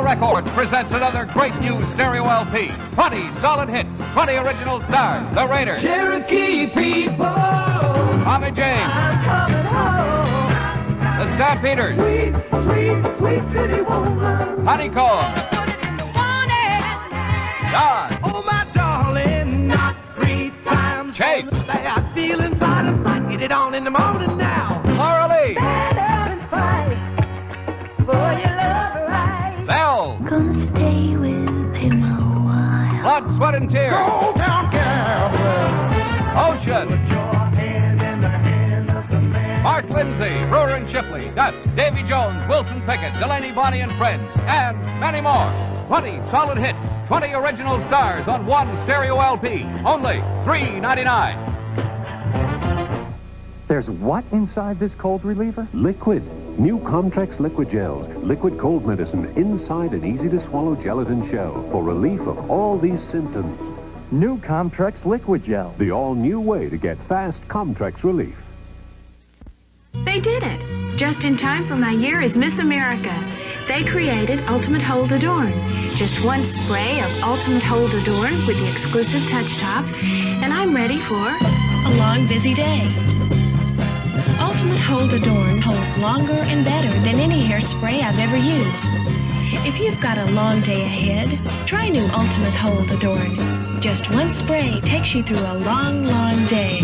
Records presents another great new stereo LP. 20 solid hits, 20 original stars. The Raiders, Cherokee people, Tommy James, I'm coming home. the Stampeders, Sweet, sweet, sweet city woman. Honeycomb, Put it in the water. Don, Oh, my darling, not 3 times. Chase, I feel inside of my get it on in the morning now. Laura Lee, Stand up and fight for your love right. Bell, Gonna stay with him a while. Blood, Sweat, and Tears, Old town cowboy. Ocean, Put your hand in the hand of the man. Mark Lindsay, Brewer and Shipley, Dust, Davy Jones, Wilson Pickett, Delaney, Bonnie and Friends, and many more. 20 solid hits, 20 original stars on one stereo LP. Only $3.99. There's what inside this cold reliever? Liquid. New Comtrex liquid gels. Liquid cold medicine inside an easy-to-swallow gelatin shell for relief of all these symptoms. New Comtrex liquid gel. The all-new way to get fast Comtrex relief. They did it. Just in time for my year as Miss America. They created Ultimate Hold Adorn. Just one spray of Ultimate Hold Adorn with the exclusive touch top, and I'm ready for a long, busy day. Ultimate Hold Adorn holds longer and better than any hairspray I've ever used. If you've got a long day ahead, try new Ultimate Hold Adorn. Just one spray takes you through a long, long day.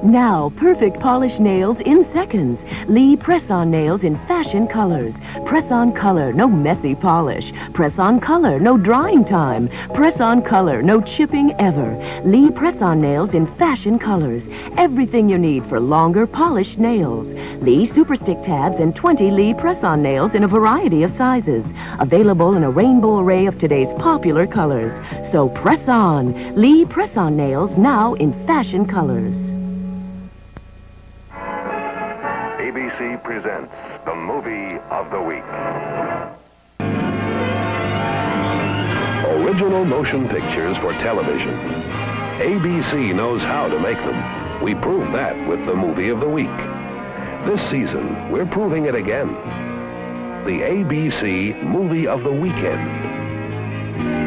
Now, perfect polished nails in seconds. Lee press-on nails in fashion colors. Press-on color, no messy polish. Press-on color, no drying time. Press-on color, no chipping ever. Lee press-on nails in fashion colors. Everything you need for longer, polished nails. Lee Super Stick tabs and 20 Lee press-on nails in a variety of sizes. Available in a rainbow array of today's popular colors. So press on. Lee press-on nails now in fashion colors. ABC presents the movie of the week. Original motion pictures for television. ABC knows how to make them. We proved that with the movie of the week. This season, we're proving it again. The ABC Movie of the Weekend.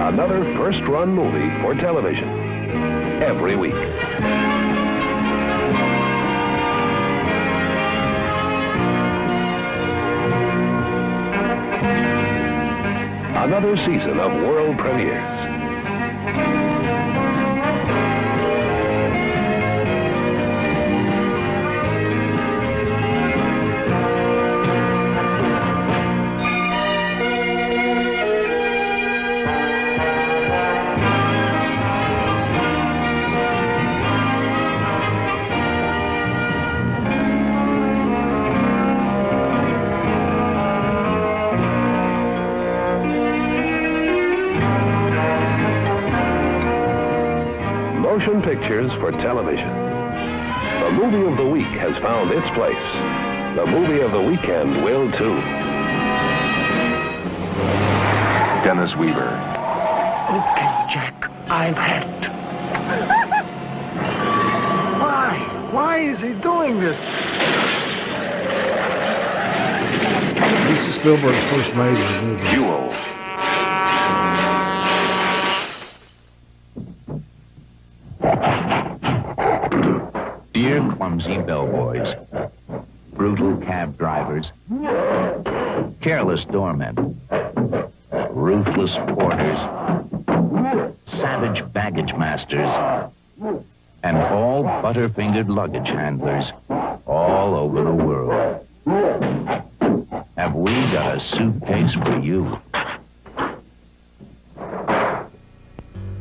Another first-run movie for television. Every week. Another season of world premieres. Motion pictures for television. The movie of the week has found its place. The movie of the weekend will too. Dennis Weaver. Okay, Jack, I've had it. Why is he doing this? This is Spielberg's first major movie. Duel. Dear clumsy bellboys, brutal cab drivers, careless doormen, ruthless porters, savage baggage masters, and all butter-fingered luggage handlers all over the world. Have we got a suitcase for you?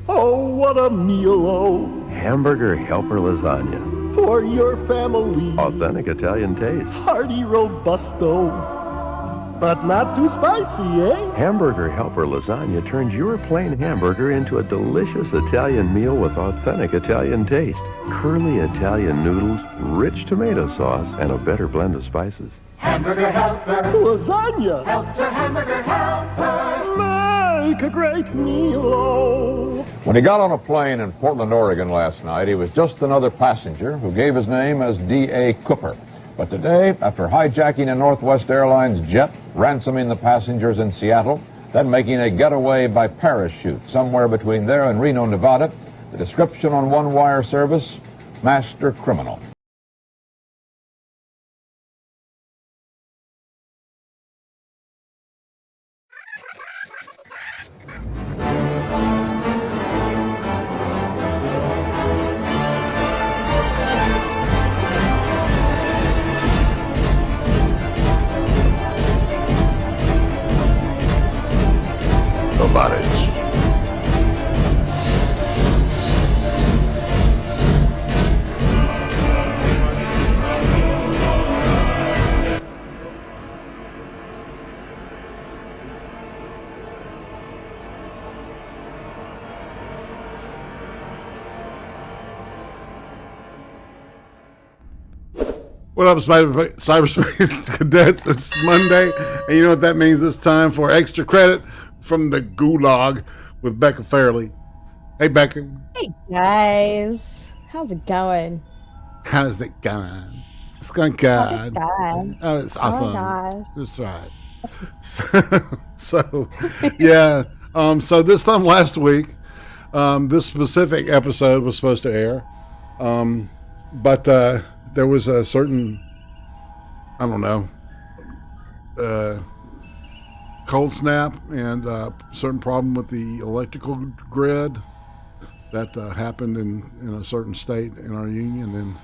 Oh, what a meal, oh, Hamburger Helper Lasagna. for your family. Authentic Italian taste. Hearty robusto, but not too spicy, eh? Hamburger Helper Lasagna turns your plain hamburger into a delicious Italian meal with authentic Italian taste. Curly Italian noodles, rich tomato sauce, and a better blend of spices. Hamburger helper. Lasagna. Helper, hamburger helper. Make a great meal. When he got on a plane in Portland, Oregon last night, he was just another passenger who gave his name as D.A. Cooper. But today, after hijacking a Northwest Airlines jet, ransoming the passengers in Seattle, then making a getaway by parachute somewhere between there and Reno, Nevada, the description on one wire service, master criminal. What up, cyberspace cadets? It's Monday, and you know what that means. It's time for extra credit from the GULAG with BECCA FERHLE'. Hey, BECCA. Hey, guys. How's it going? How's it going? It's going good. Oh, it's awesome. Oh, gosh. That's right. So, yeah. So this time last week, this specific episode was supposed to air, but there was a certain, I don't know, cold snap and a certain problem with the electrical grid that happened in a certain state in our union, and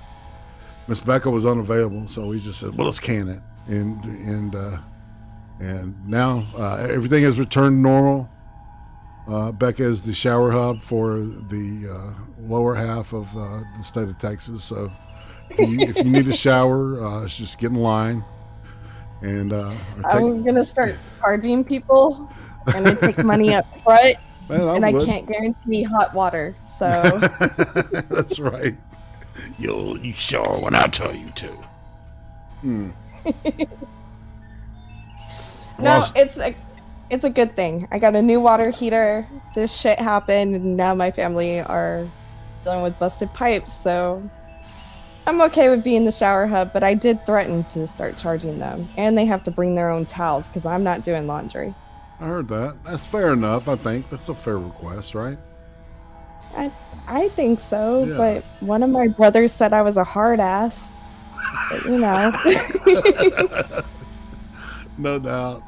Miss BECCA was unavailable, so we just said, well, let's can it, and now everything has returned normal. BECCA is the shower hub for the lower half of the state of Texas, so if you need a shower, just get in line. And I'm gonna start charging people, and I take money up front, and I can't guarantee hot water. So that's right. You shower when I tell you to. No, it's a good thing. I got a new water heater. This shit happened, and now my family are dealing with busted pipes. So I'm okay with being the shower hub, but I did threaten to start charging them, and they have to bring their own towels because I'm not doing laundry. I heard that. That's fair enough. I think that's a fair request, right? I think so, Yeah. but one of my brothers said I was a hard ass. But, you know, no doubt.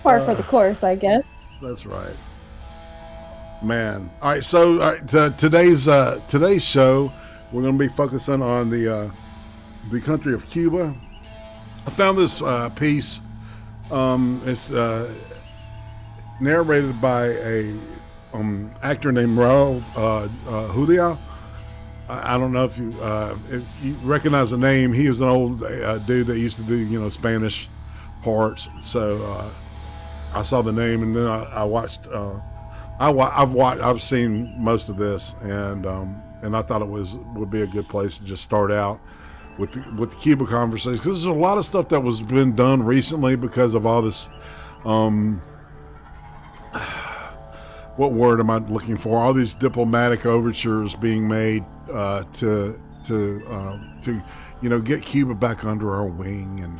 par for the course, I guess. That's right, man. All right, so today's show, we're going to be focusing on the country of Cuba. I found this piece. It's narrated by a actor named Raul Julia. I don't know if you recognize the name. He was an old dude that used to do Spanish parts. So I saw the name, and then I watched. I've seen most of this, and I thought it would be a good place to just start out with the Cuba conversation, because there's a lot of stuff that was been done recently because of all this. What word am I looking for? All these diplomatic overtures being made to get Cuba back under our wing, and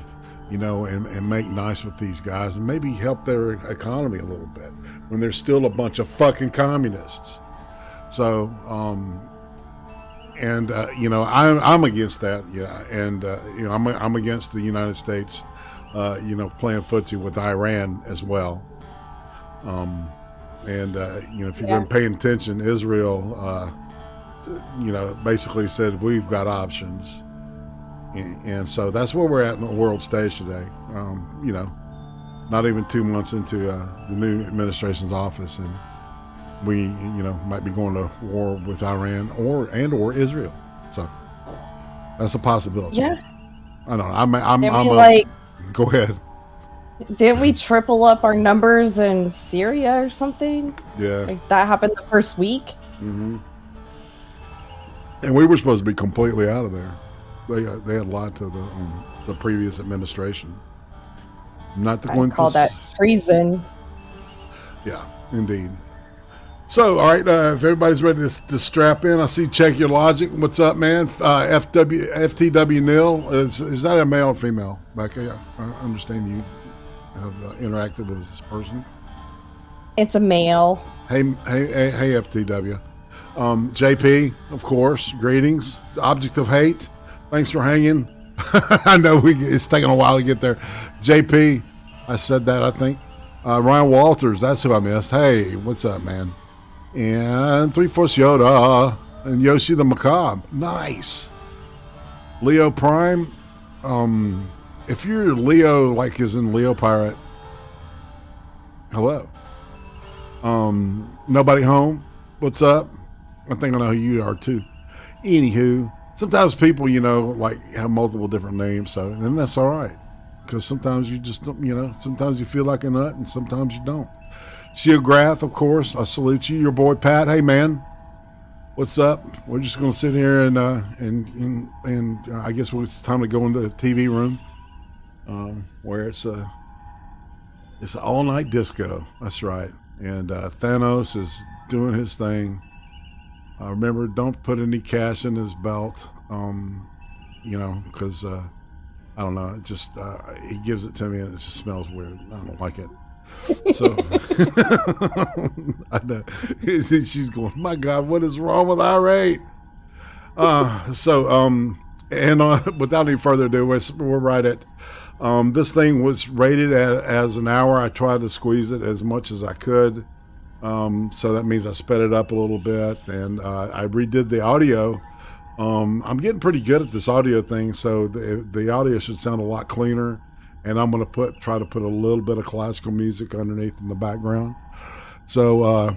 and make nice with these guys, and maybe help their economy a little bit when they're still a bunch of fucking communists. So, I'm against that, and I'm against the United States, playing footsie with Iran as well. If you've been paying attention, Israel, basically said we've got options. And so that's where we're at in the world stage today. Not even 2 months into the new administration's office, and we, might be going to war with Iran or Israel. So that's a possibility. Yeah. I don't know. Go ahead. Didn't we triple up our numbers in Syria or something? Yeah. Like that happened the first week. Mm-hmm. And we were supposed to be completely out of there. They had lied to the previous administration. Not the I one. call that treason. Yeah, indeed. So, all right, if everybody's ready to strap in, I see Check Your Logic. What's up, man? FTW Nil. Is that a male or female? Becca, I understand you have interacted with this person. It's a male. Hey, FTW. JP, of course, greetings. Object of Hate, thanks for hanging. I know it's taking a while to get there. JP, I said that, I think. Ryan Walters, that's who I missed. Hey, what's up, man? And 3-Force Yoda and Yoshi the Macabre. Nice. Leo Prime. If you're Leo, like is in Leo Pirate, hello. Nobody home. What's up? I think I know who you are too. Anywho, sometimes people, like have multiple different names, and that's all right. Because sometimes you just don't, sometimes you feel like a nut and sometimes you don't. Geograth, of course, I salute you. Your boy Pat. Hey man, what's up? We're just gonna sit here and I guess it's time to go into the TV room, where it's an all-night disco. That's right. And Thanos is doing his thing. Remember, don't put any cash in his belt, because I don't know. It just he gives it to me and it just smells weird. I don't like it. So I know she's going, my God, what is wrong with Irate? Without any further ado, we're right at this thing was rated as an hour. I tried to squeeze it as much as I could. So that means I sped it up a little bit, and I redid the audio. I'm getting pretty good at this audio thing, so the audio should sound a lot cleaner. And I'm going to try to put a little bit of classical music underneath in the background. So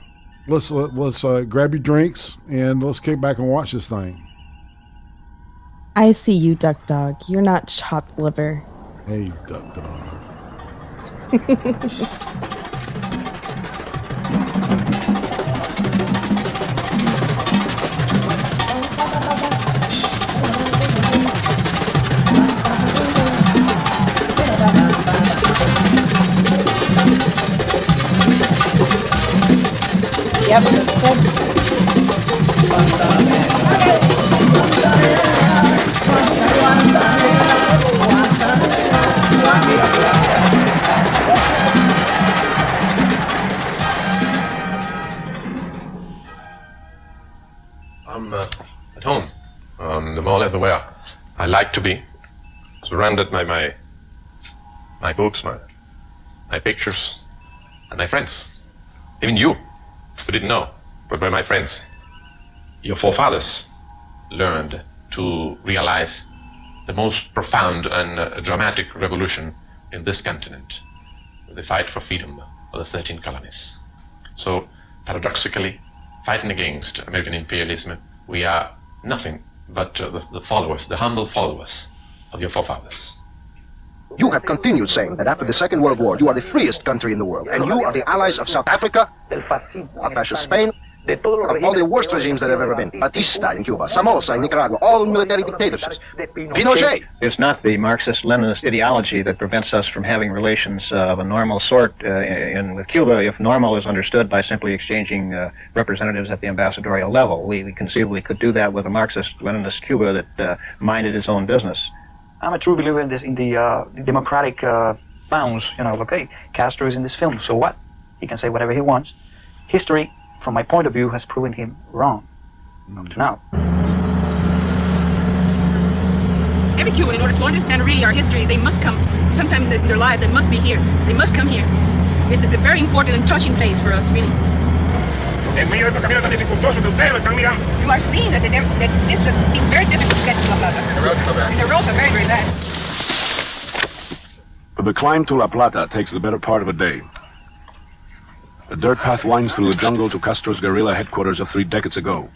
let's grab your drinks and let's kick back and watch this thing. I see you, Duck Dog. You're not chopped liver. Hey, Duck Dog. Yep, that's good. I'm at home. I'm more or less aware. I like to be surrounded by my books, my pictures, and my friends. Even you. We didn't know, but by my friends. Your forefathers learned to realize the most profound and dramatic revolution in this continent, the fight for freedom of the 13 colonies. So, paradoxically, fighting against American imperialism, we are nothing but the followers, the humble followers of your forefathers. You have continued saying that after the Second World War, you are the freest country in the world, and you are the allies of South Africa, of fascist Spain, of all the worst regimes that have ever been. Batista in Cuba, Somoza in Nicaragua, all military dictatorships. Pinochet. It's not the Marxist-Leninist ideology that prevents us from having relations of a normal sort with Cuba, if normal is understood by simply exchanging representatives at the ambassadorial level. We conceivably could do that with a Marxist-Leninist Cuba that minded its own business. I'm a true believer in this, in the democratic bounds. Okay, Castro is in this film, so what? He can say whatever he wants. History, from my point of view, has proven him wrong. Up to now. Every Cuban, in order to understand really our history, they must come, sometime in their life, they must be here. They must come here. It's a very important and touching place for us, really. You are seeing that this would be very difficult to get to La Plata. And the roads are very, very bad. The climb to La Plata takes the better part of a day. The dirt path winds through the jungle to Castro's guerrilla headquarters of 3 decades ago.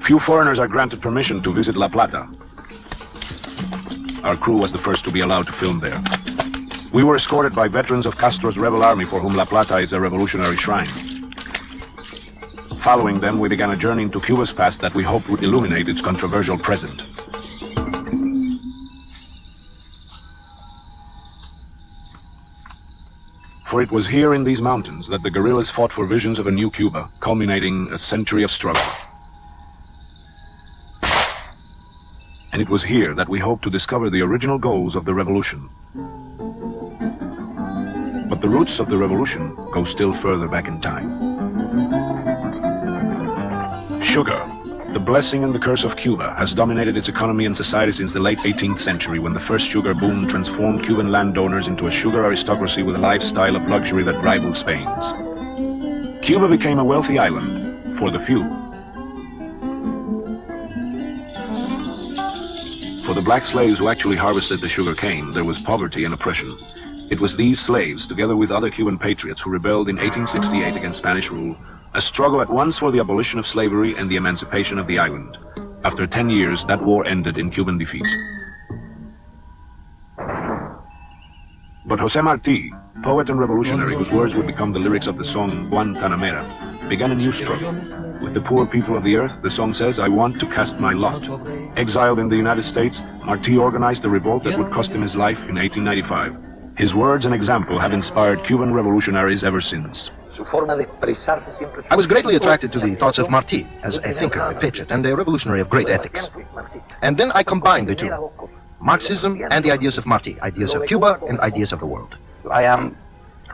Few foreigners are granted permission to visit La Plata. Our crew was the first to be allowed to film there. We were escorted by veterans of Castro's rebel army for whom La Plata is a revolutionary shrine. Following them, we began a journey into Cuba's past that we hoped would illuminate its controversial present. For it was here in these mountains that the guerrillas fought for visions of a new Cuba, culminating a century of struggle. And it was here that we hoped to discover the original goals of the revolution. But the roots of the revolution go still further back in time. Sugar, the blessing and the curse of Cuba, has dominated its economy and society since the late 18th century, when the first sugar boom transformed Cuban landowners into a sugar aristocracy with a lifestyle of luxury that rivaled Spain's. Cuba became a wealthy island for the few. For the black slaves who actually harvested the sugar cane, there was poverty and oppression. It was these slaves, together with other Cuban patriots, who rebelled in 1868 against Spanish rule, a struggle at once for the abolition of slavery and the emancipation of the island. After 10 years, that war ended in Cuban defeat. But José Martí, poet and revolutionary whose words would become the lyrics of the song Guantanamera, began a new struggle. With the poor people of the earth, the song says, I want to cast my lot. Exiled in the United States, Martí organized a revolt that would cost him his life in 1895. His words and example have inspired Cuban revolutionaries ever since. I was greatly attracted to the thoughts of Martí as a thinker, a patriot, and a revolutionary of great ethics. And then I combined the two, Marxism and the ideas of Martí, ideas of Cuba and ideas of the world. I am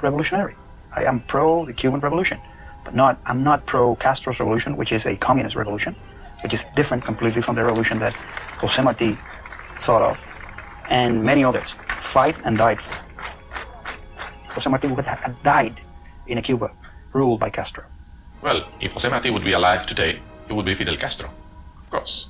revolutionary. I am pro the Cuban Revolution, but I'm not pro Castro's revolution, which is a communist revolution, which is different completely from the revolution that José Martí thought of, and many others fight and died for. José Martí would have died in a Cuba ruled by Castro. Well, if José Martí would be alive today, he would be Fidel Castro, of course.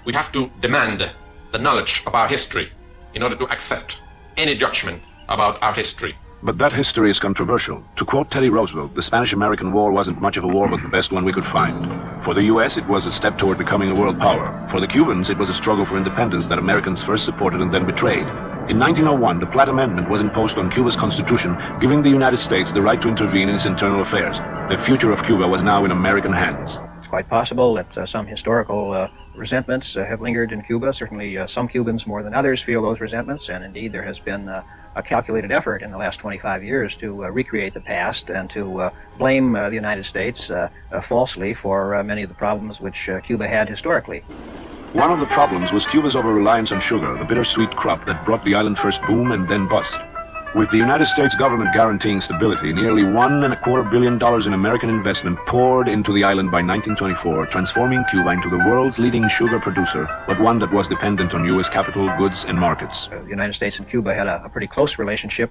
We have to demand the knowledge of our history in order to accept any judgment about our history. But that history is controversial. To quote Teddy Roosevelt, the Spanish-American War wasn't much of a war, but the best one we could find. For the U.S., it was a step toward becoming a world power. For the Cubans, it was a struggle for independence that Americans first supported and then betrayed. In 1901, the Platt Amendment was imposed on Cuba's constitution, giving the United States the right to intervene in its internal affairs. The future of Cuba was now in American hands. It's quite possible that some historical resentments have lingered in Cuba. Certainly some Cubans more than others feel those resentments, and indeed there has been a calculated effort in the last 25 years to recreate the past and to blame the United States falsely for many of the problems which Cuba had historically. One of the problems was Cuba's over-reliance on sugar, the bittersweet crop that brought the island first boom and then bust. With the United States government guaranteeing stability, nearly $1.25 billion in American investment poured into the island by 1924, transforming Cuba into the world's leading sugar producer, but one that was dependent on U.S. capital, goods, and markets. The United States and Cuba had a pretty close relationship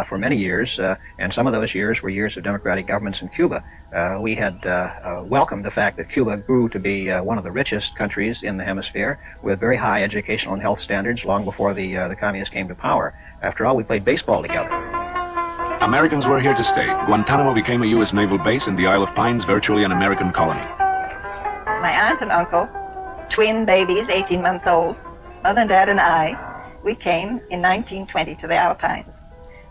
for many years, and some of those years were years of democratic governments in Cuba. We had welcomed the fact that Cuba grew to be one of the richest countries in the hemisphere, with very high educational and health standards long before the communists came to power. After all, we played baseball together. Americans were here to stay. Guantanamo became a U.S. naval base and the Isle of Pines virtually an American colony. My aunt and uncle, twin babies, 18 months old, mother and dad and I, we came in 1920 to the Alpines.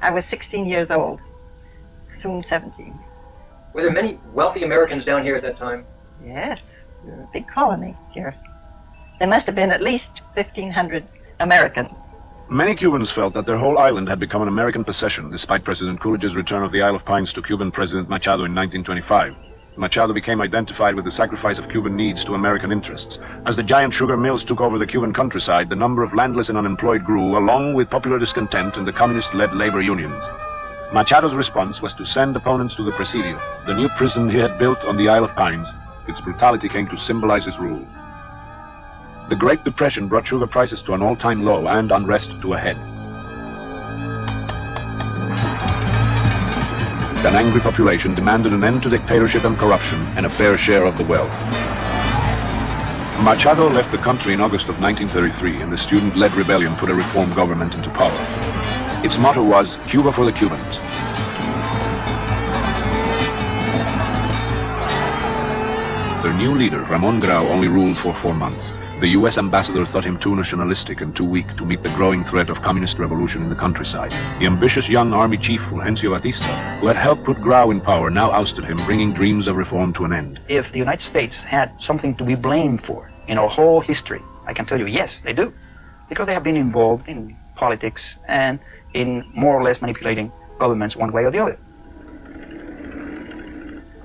I was 16 years old, soon 17. Were there many wealthy Americans down here at that time? Yes, we were a big colony here. There must have been at least 1,500 Americans. Many Cubans felt that their whole island had become an American possession, despite President Coolidge's return of the Isle of Pines to Cuban President Machado in 1925. Machado became identified with the sacrifice of Cuban needs to American interests. As the giant sugar mills took over the Cuban countryside, the number of landless and unemployed grew, along with popular discontent and the communist-led labor unions. Machado's response was to send opponents to the Presidio, the new prison he had built on the Isle of Pines. Its brutality came to symbolize his rule. The Great Depression brought sugar prices to an all-time low and unrest to a head. An angry population demanded an end to dictatorship and corruption and a fair share of the wealth. Machado left the country in August of 1933, and the student-led rebellion put a reform government into power. Its motto was, Cuba for the Cubans. Their new leader, Ramon Grau, only ruled for 4 months. The U.S. ambassador thought him too nationalistic and too weak to meet the growing threat of communist revolution in the countryside. The ambitious young army chief, Fulgencio Batista, who had helped put Grau in power, now ousted him, bringing dreams of reform to an end. If the United States had something to be blamed for in our whole history, I can tell you, yes, they do. Because they have been involved in politics and in more or less manipulating governments one way or the other.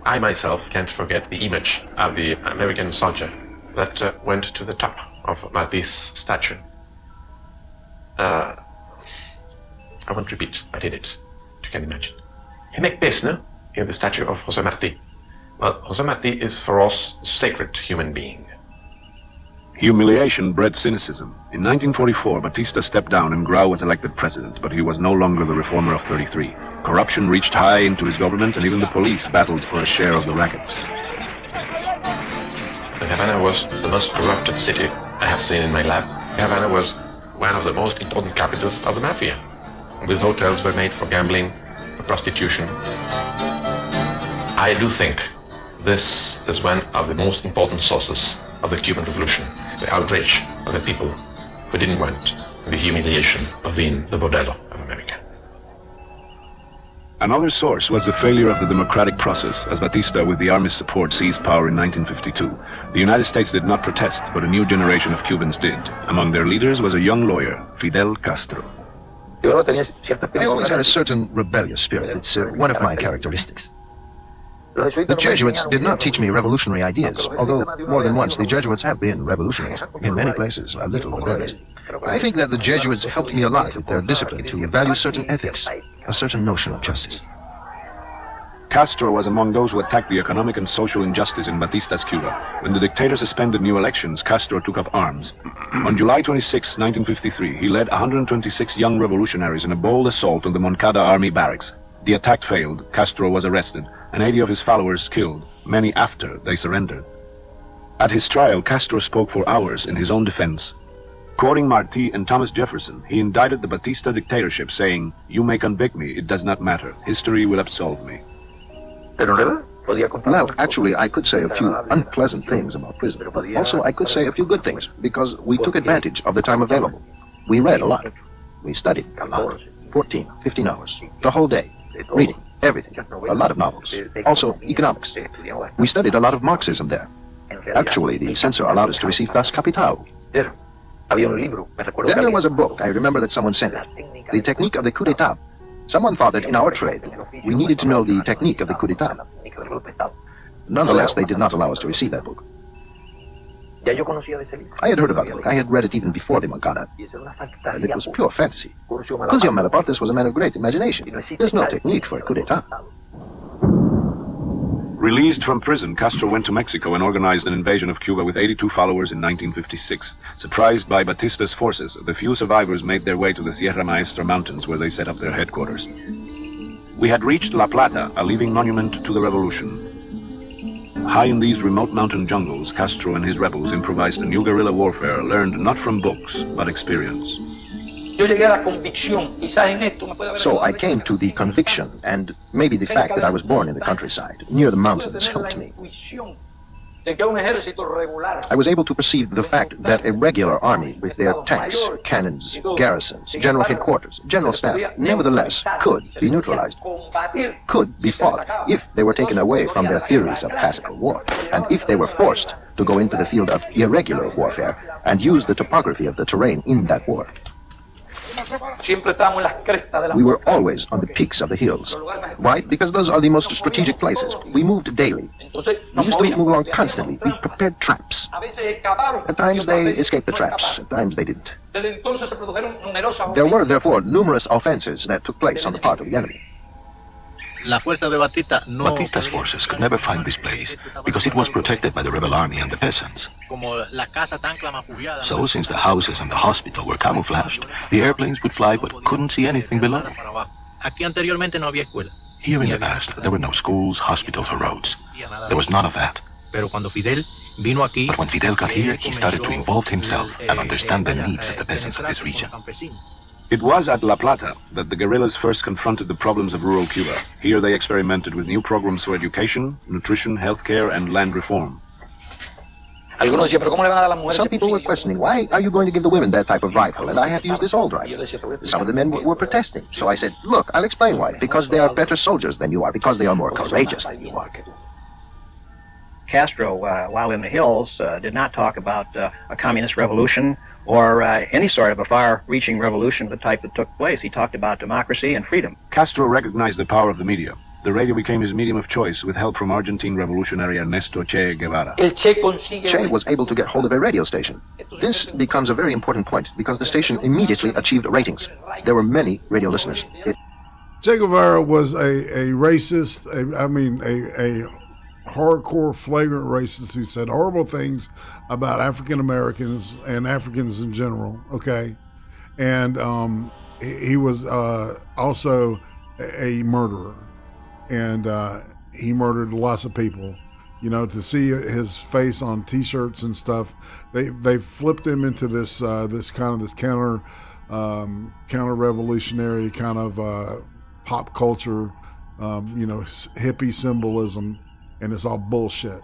I myself can't forget the image of the American soldier that went to the top of Marti's statue. I won't repeat what he did, you can imagine. He made peace, no? In the statue of José Martí. Well, José Martí is for us a sacred human being. Humiliation bred cynicism. In 1944, Batista stepped down and Grau was elected president, but he was no longer the reformer of 33. Corruption reached high into his government, and even the police battled for a share of the rackets. Havana was the most corrupted city I have seen in my life. Havana was one of the most important capitals of the mafia. These hotels were made for gambling, for prostitution. I do think this is one of the most important sources of the Cuban Revolution, the outrage of the people who didn't want the humiliation of being the bordello of America. Another source was the failure of the democratic process, as Batista, with the army's support, seized power in 1952. The United States did not protest, but a new generation of Cubans did. Among their leaders was a young lawyer, Fidel Castro. I always had a certain rebellious spirit. It's one of my characteristics. The Jesuits did not teach me revolutionary ideas, although more than once the Jesuits have been revolutionaries, in many places a little rebellious. I think that the Jesuits helped me a lot with their discipline to value certain ethics, a certain notion of justice. Castro was among those who attacked the economic and social injustice in Batista's Cuba. When the dictator suspended new elections, Castro took up arms. On July 26, 1953, he led 126 young revolutionaries in a bold assault on the Moncada army barracks. The attack failed, Castro was arrested, and 80 of his followers killed, many after they surrendered. At his trial, Castro spoke for hours in his own defense. Quoting Martí and Thomas Jefferson, he indicted the Batista dictatorship, saying, "You may convict me, it does not matter. History will absolve me." Well, actually, I could say a few unpleasant things about prison, but also I could say a few good things, because we took advantage of the time available. We read a lot. We studied a lot. 14, 15 hours, the whole day, reading everything, a lot of novels, also economics. We studied a lot of Marxism there. Actually, the censor allowed us to receive Das Kapital. Then there was a book, I remember that someone sent it, The Technique of the Coup d'etat. Someone thought that in our trade, we needed to know the technique of the coup d'etat. Nonetheless, they did not allow us to receive that book. I had heard about the book. I had read it even before the Moncada, and it was pure fantasy. Cusio Malapartes was a man of great imagination. There's no technique for a coup d'etat. Released from prison, Castro went to Mexico and organized an invasion of Cuba with 82 followers in 1956. Surprised by Batista's forces, the few survivors made their way to the Sierra Maestra Mountains, where they set up their headquarters. We had reached La Plata, a living monument to the revolution. High in these remote mountain jungles, Castro and his rebels improvised a new guerrilla warfare learned not from books, but experience. So I came to the conviction, and maybe the fact that I was born in the countryside, near the mountains, helped me. I was able to perceive the fact that a regular army with their tanks, cannons, garrisons, general headquarters, general staff, nevertheless could be neutralized, could be fought if they were taken away from their theories of pacific war, and if they were forced to go into the field of irregular warfare and use the topography of the terrain in that war. We were always on the peaks of the hills. Why? Because those are the most strategic places. We moved daily. We used to move along constantly. We prepared traps. At times they escaped the traps. At times they didn't. There were, therefore, numerous offenses that took place on the part of the enemy. Batista's forces could never find this place because it was protected by the rebel army and the peasants. So, since the houses and the hospital were camouflaged, the airplanes would fly but couldn't see anything below. Here in the past, there were no schools, hospitals, or roads. There was none of that. But when Fidel got here, he started to involve himself and understand the needs of the peasants of this region. It was at La Plata that the guerrillas first confronted the problems of rural Cuba. Here they experimented with new programs for education, nutrition, healthcare, and land reform. Algunos decían, pero ¿cómo le van a dar a las mujeres? Some people were questioning, why are you going to give the women that type of rifle, and I have to use this old rifle? Some of the men were protesting. So I said, look, I'll explain why. Because they are better soldiers than you are, because they are more courageous. Castro, while in the hills, did not talk about a communist revolution or any sort of a far-reaching revolution of the type that took place. He talked about democracy and freedom. Castro recognized the power of the media. The radio became his medium of choice with help from Argentine revolutionary Ernesto Che Guevara. Che was able to get hold of a radio station. This becomes a very important point because the station immediately achieved ratings. There were many radio listeners. Che Guevara was a racist, a hardcore, flagrant racist who said horrible things about African Americans and Africans in general, okay? And he was also a murderer. And he murdered lots of people. You know, to see his face on T-shirts and stuff, they flipped him into this counter revolutionary kind of pop culture, hippie symbolism, and it's all bullshit.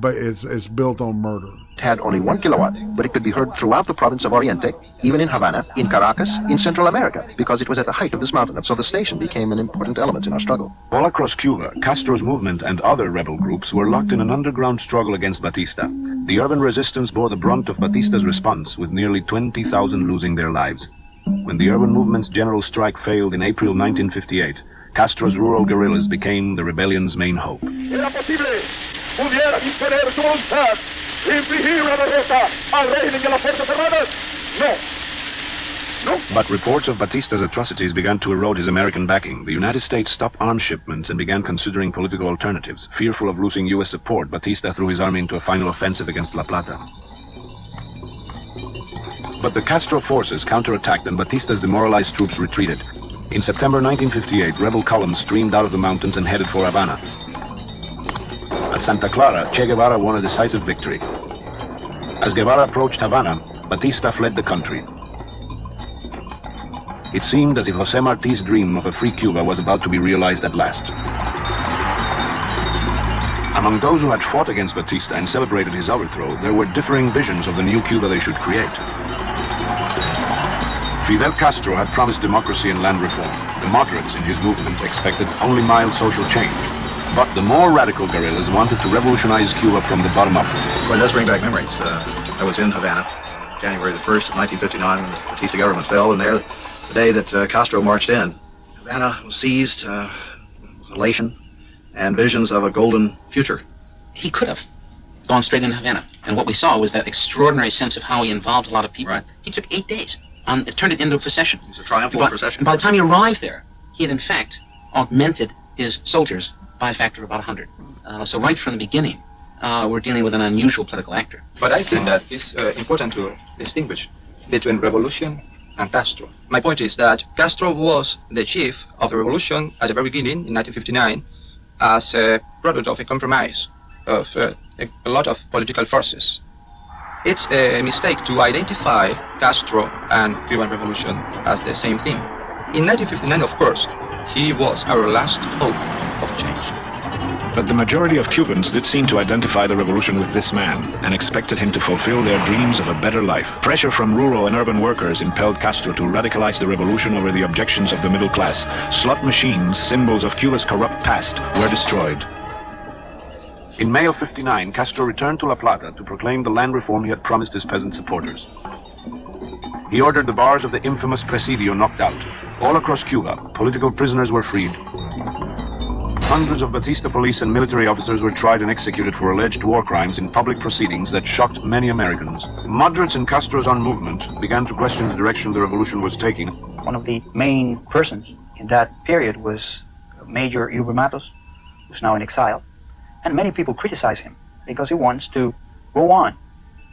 It's built on murder. It had only 1 kilowatt, but it could be heard throughout the province of Oriente, even in Havana, in Caracas, in Central America, because it was at the height of this mountain. So the station became an important element in our struggle. All across Cuba, Castro's movement and other rebel groups were locked in an underground struggle against Batista. The urban resistance bore the brunt of Batista's response, with nearly 20,000 losing their lives. When the urban movement's general strike failed in April 1958, Castro's rural guerrillas became the rebellion's main hope. Pudiera imponer su voluntad, infligir una derrota al régimen de las Fuerzas Armadas? No. But reports of Batista's atrocities began to erode his American backing. The United States stopped arms shipments and began considering political alternatives. Fearful of losing U.S. support, Batista threw his army into a final offensive against La Plata. But the Castro forces counterattacked and Batista's demoralized troops retreated. In September 1958, rebel columns streamed out of the mountains and headed for Havana. At Santa Clara, Che Guevara won a decisive victory. As Guevara approached Havana, Batista fled the country. It seemed as if José Martí's dream of a free Cuba was about to be realized at last. Among those who had fought against Batista and celebrated his overthrow, there were differing visions of the new Cuba they should create. Fidel Castro had promised democracy and land reform. The moderates in his movement expected only mild social change. But the more radical guerrillas wanted to revolutionize Cuba from the bottom up. Well, it does bring back memories. I was in Havana, January the 1st of 1959, when the Batista government fell, and there, the day that Castro marched in, Havana was seized, elation, and visions of a golden future. He could have gone straight into Havana, and what we saw was that extraordinary sense of how he involved a lot of people. Right. He took 8 days. It turned it into a procession. It was a triumphal procession. And by the time he arrived there, he had in fact augmented his soldiers by a factor of about 100. So right from the beginning, we're dealing with an unusual political actor. But I think that it's important to distinguish between revolution and Castro. My point is that Castro was the chief of the revolution at the very beginning, in 1959, as a product of a compromise of a lot of political forces. It's a mistake to identify Castro and Cuban Revolution as the same thing. In 1959, of course, he was our last hope of change. But the majority of Cubans did seem to identify the revolution with this man and expected him to fulfill their dreams of a better life. Pressure from rural and urban workers impelled Castro to radicalize the revolution over the objections of the middle class. Slot machines, symbols of Cuba's corrupt past, were destroyed. In May of '59, Castro returned to La Plata to proclaim the land reform he had promised his peasant supporters. He ordered the bars of the infamous Presidio knocked out. All across Cuba, political prisoners were freed. Hundreds of Batista police and military officers were tried and executed for alleged war crimes in public proceedings that shocked many Americans. Moderates in Castro's own movement began to question the direction the revolution was taking. One of the main persons in that period was Major Huber Matos, who's now in exile. And many people criticize him because he wants to go on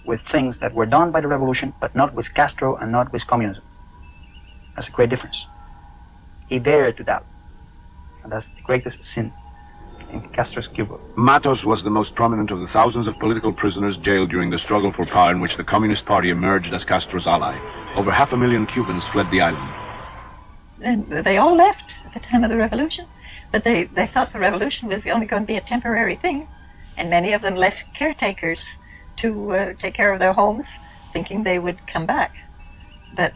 with things that were done by the revolution, but not with Castro and not with communism. That's a great difference. He dared to doubt. And that's the greatest sin in Castro's Cuba. Matos was the most prominent of the thousands of political prisoners jailed during the struggle for power in which the Communist Party emerged as Castro's ally. Over 500,000 Cubans fled the island. And they all left at the time of the revolution, but they thought the revolution was only going to be a temporary thing, and many of them left caretakers to take care of their homes, thinking they would come back. But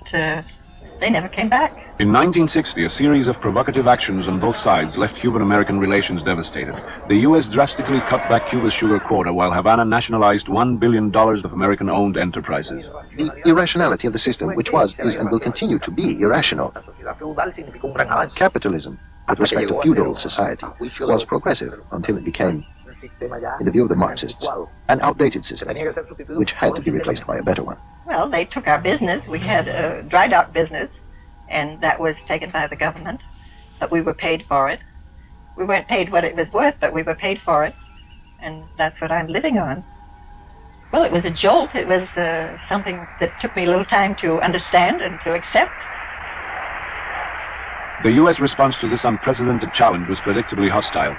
they never came back. In 1960, a series of provocative actions on both sides left Cuban-American relations devastated. The U.S. drastically cut back Cuba's sugar quota, while Havana nationalized $1 billion of American-owned enterprises. The irrationality of the system, which was, is, and will continue to be irrational. Capitalism, with respect to feudal society, was progressive until it became, in the view of the Marxists, an outdated system, which had to be replaced by a better one. Well, they took our business. We had a dry dock business, and that was taken by the government, but we were paid for it. We weren't paid what it was worth, but we were paid for it, and that's what I'm living on. Well, it was a jolt. It was something that took me a little time to understand and to accept. The U.S. response to this unprecedented challenge was predictably hostile.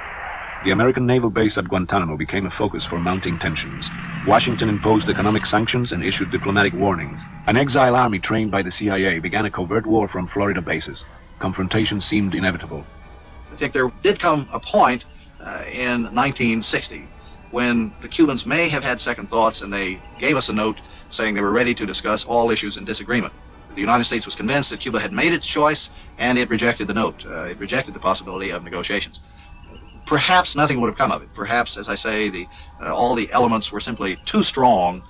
The American naval base at Guantanamo became a focus for mounting tensions. Washington imposed economic sanctions and issued diplomatic warnings. An exile army trained by the CIA began a covert war from Florida bases. Confrontation seemed inevitable. I think there did come a point in 1960 when the Cubans may have had second thoughts, and they gave us a note saying they were ready to discuss all issues in disagreement. The United States was convinced that Cuba had made its choice, and it rejected the note. It rejected the possibility of negotiations. Perhaps nothing would have come of it. Perhaps, as I say, all the elements were simply too strong,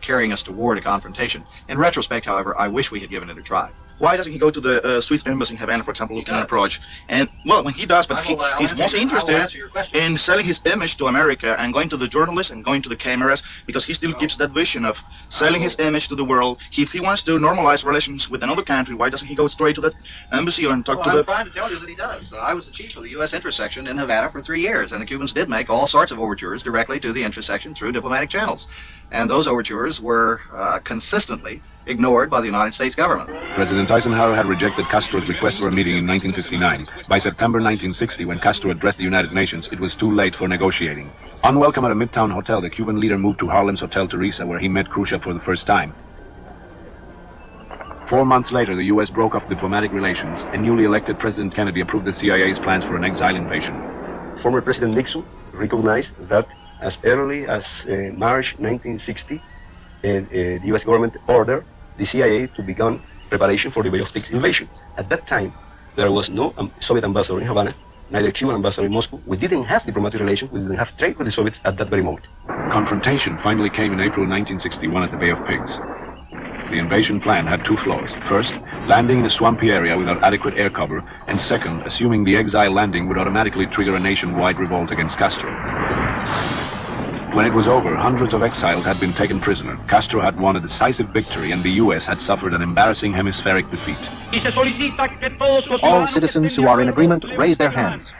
carrying us to war, to confrontation. In retrospect, however, I wish we had given it a try. Why doesn't he go to the Swiss embassy in Havana, for example, looking at an approach? And, well, when he does, but he's most interested in selling his image to America and going to the journalists and going to the cameras, because he still keeps that vision of selling his image to the world. If he wants to normalize relations with another country, why doesn't he go straight to that embassy and talk to the... I'm trying to tell you that he does. I was the chief of the U.S. intersection in Havana for 3 years, and the Cubans did make all sorts of overtures directly to the intersection through diplomatic channels. And those overtures were consistently ignored by the United States government. President Eisenhower had rejected Castro's request for a meeting in 1959. By September 1960, when Castro addressed the United Nations, it was too late for negotiating. Unwelcome at a midtown hotel, the Cuban leader moved to Harlem's Hotel Teresa, where he met Khrushchev for the first time. 4 months later, the U.S. broke off diplomatic relations, and newly elected President Kennedy approved the CIA's plans for an exile invasion. Former President Nixon recognized that as early as March 1960, the U.S. government ordered the CIA to begin preparation for the Bay of Pigs invasion. At that time, there was no Soviet ambassador in Havana, neither Cuban ambassador in Moscow. We didn't have diplomatic relations, we didn't have trade with the Soviets at that very moment. Confrontation finally came in April 1961 at the Bay of Pigs. The invasion plan had two flaws. First, landing in a swampy area without adequate air cover, and second, assuming the exile landing would automatically trigger a nationwide revolt against Castro. When it was over, hundreds of exiles had been taken prisoner. Castro had won a decisive victory, and the U.S. had suffered an embarrassing hemispheric defeat. All citizens who are in agreement raise their hands.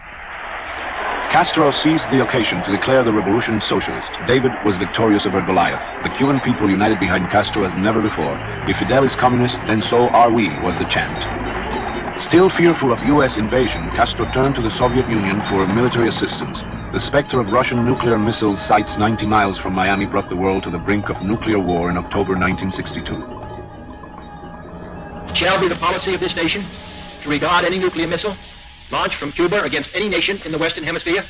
Castro seized the occasion to declare the revolution socialist. David was victorious over Goliath. The Cuban people united behind Castro as never before. If Fidel is communist, then so are we, was the chant. Still fearful of U.S. invasion, Castro turned to the Soviet Union for military assistance. The specter of Russian nuclear missile sites 90 miles from Miami brought the world to the brink of nuclear war in October 1962. It shall be the policy of this nation to regard any nuclear missile launched from Cuba against any nation in the Western Hemisphere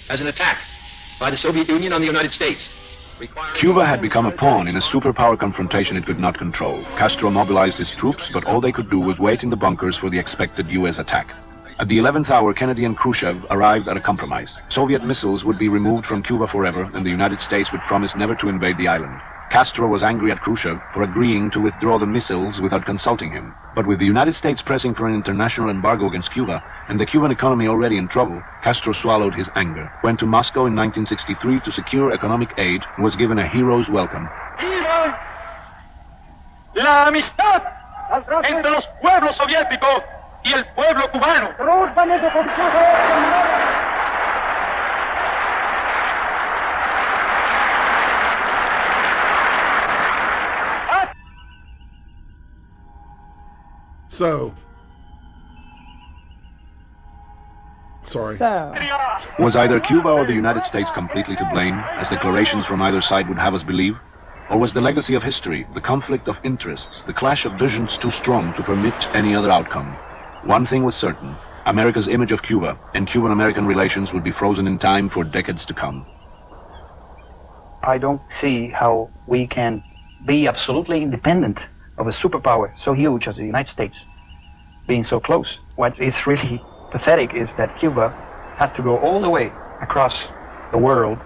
as an attack by the Soviet Union on the United States. Cuba had become a pawn in a superpower confrontation it could not control. Castro mobilized his troops, but all they could do was wait in the bunkers for the expected U.S. attack. At the 11th hour, Kennedy and Khrushchev arrived at a compromise. Soviet missiles would be removed from Cuba forever, and the United States would promise never to invade the island. Castro was angry at Khrushchev for agreeing to withdraw the missiles without consulting him. But with the United States pressing for an international embargo against Cuba, and the Cuban economy already in trouble, Castro swallowed his anger, went to Moscow in 1963 to secure economic aid, and was given a hero's welcome. ¡Viva la amistad entre los pueblos soviéticos y el pueblo cubano! Was either Cuba or the United States completely to blame, as declarations from either side would have us believe? Or was the legacy of history, the conflict of interests, the clash of visions too strong to permit any other outcome? One thing was certain: America's image of Cuba and Cuban-American relations would be frozen in time for decades to come. I don't see how we can be absolutely independent of a superpower so huge as the United States being so close. What is really pathetic is that Cuba had to go all the way across the world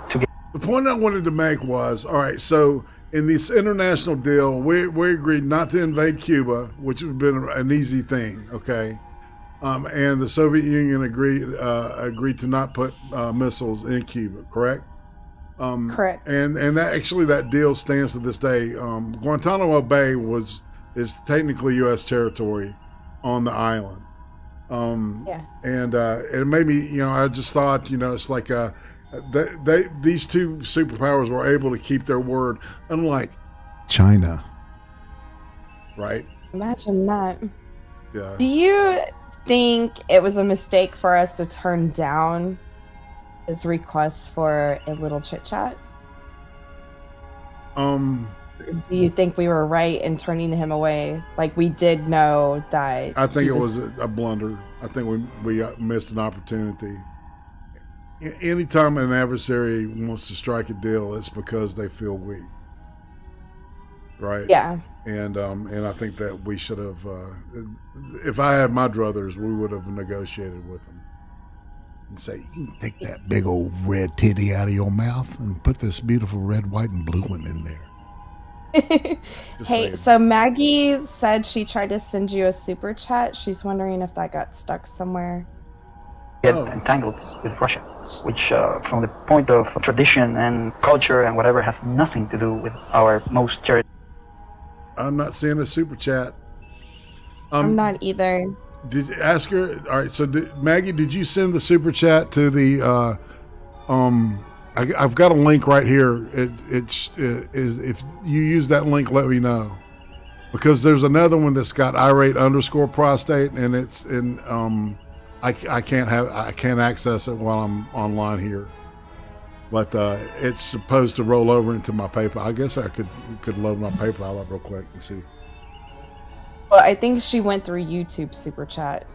to get... The point I wanted to make was, all right, so in this international deal, we agreed not to invade Cuba, which would have been an easy thing, okay? And the Soviet Union agreed to not put missiles in Cuba, correct? Correct. And that deal stands to this day. Guantanamo Bay is technically U.S. territory on the island. Yeah. And it made me, I just thought, it's like these two superpowers were able to keep their word, unlike China, right? Imagine that. Yeah. Do you think it was a mistake for us to turn down his request for a little chit chat? Do you think we were right in turning him away? Like, we did know that. I think it was a blunder. I think we missed an opportunity. Anytime an adversary wants to strike a deal, it's because they feel weak, right? Yeah. And I think that we should have. If I had my druthers, we would have negotiated with them and say, "You can take that big old red titty out of your mouth and put this beautiful red, white, and blue one in there." Hey, so Maggie said she tried to send you a super chat. She's wondering if that got stuck somewhere. Get entangled with Russia, which from the point of tradition and culture and whatever has nothing to do with our most cherished. I'm not seeing a super chat. I'm not either. Did ask her? All right. So Maggie, did you send the super chat to the? I've got a link right here. It is if you use that link, let me know, because there's another one that's got Irate_prostate, and it's in I can't access it while I'm online here, but it's supposed to roll over into my PayPal. I guess I could load my PayPal up real quick and see. Well, I think she went through YouTube super chat.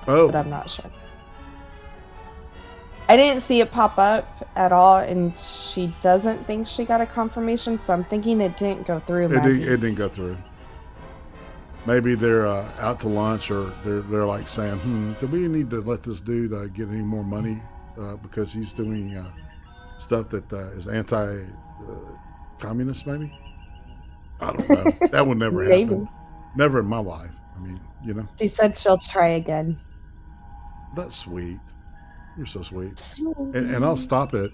Oh, but I'm not sure. I didn't see it pop up at all, and she doesn't think she got a confirmation, so I'm thinking it didn't go through. It didn't go through. Maybe they're out to lunch, or they're like saying, do we need to let this dude get any more money because he's doing stuff that is anti-communist, maybe? I don't know. That would never happen. Never in my life. I mean, She said she'll try again. That's sweet. You're so sweet. And I'll stop it,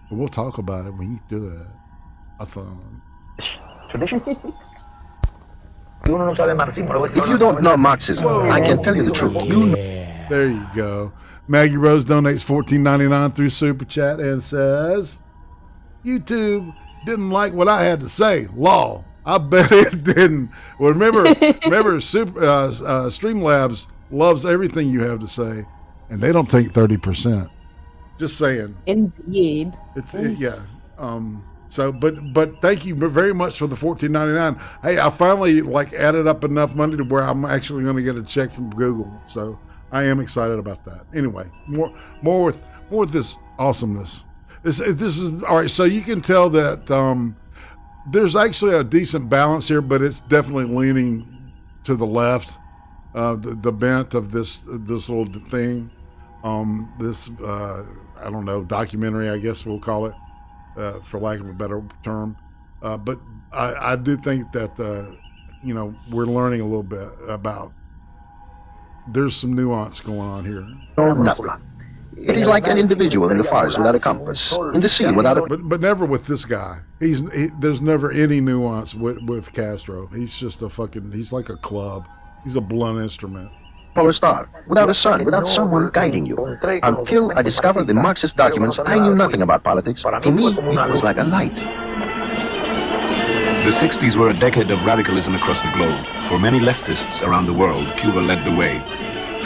and we'll talk about it when you do it. Awesome. Tradition? If you don't know Marxism, I can tell you the truth. There you go. Maggie Rose donates $14.99 through Super Chat and says, YouTube didn't like what I had to say. Lol. I bet it didn't. Well, remember, Streamlabs loves everything you have to say, and they don't take 30%. Just saying. Indeed. Yeah. So, but thank you very much for the $14.99. Hey, I finally added up enough money to where I'm actually going to get a check from Google. So I am excited about that. Anyway, more with this awesomeness. This is all right. So you can tell that there's actually a decent balance here, but it's definitely leaning to the left. The bent of this little thing. This I don't know, documentary, I guess we'll call it. For lack of a better term. But I do think that, we're learning a little bit about, there's some nuance going on here. It is like an individual in the forest without a compass, in the sea without a... But never with this guy. There's never any nuance with Castro. He's just he's like a club. He's a blunt instrument. Polar star, without a sun, without someone guiding you. Until I discovered the Marxist documents, I knew nothing about politics. To me, it was like a light. The 60s were a decade of radicalism across the globe. For many leftists around the world, Cuba led the way.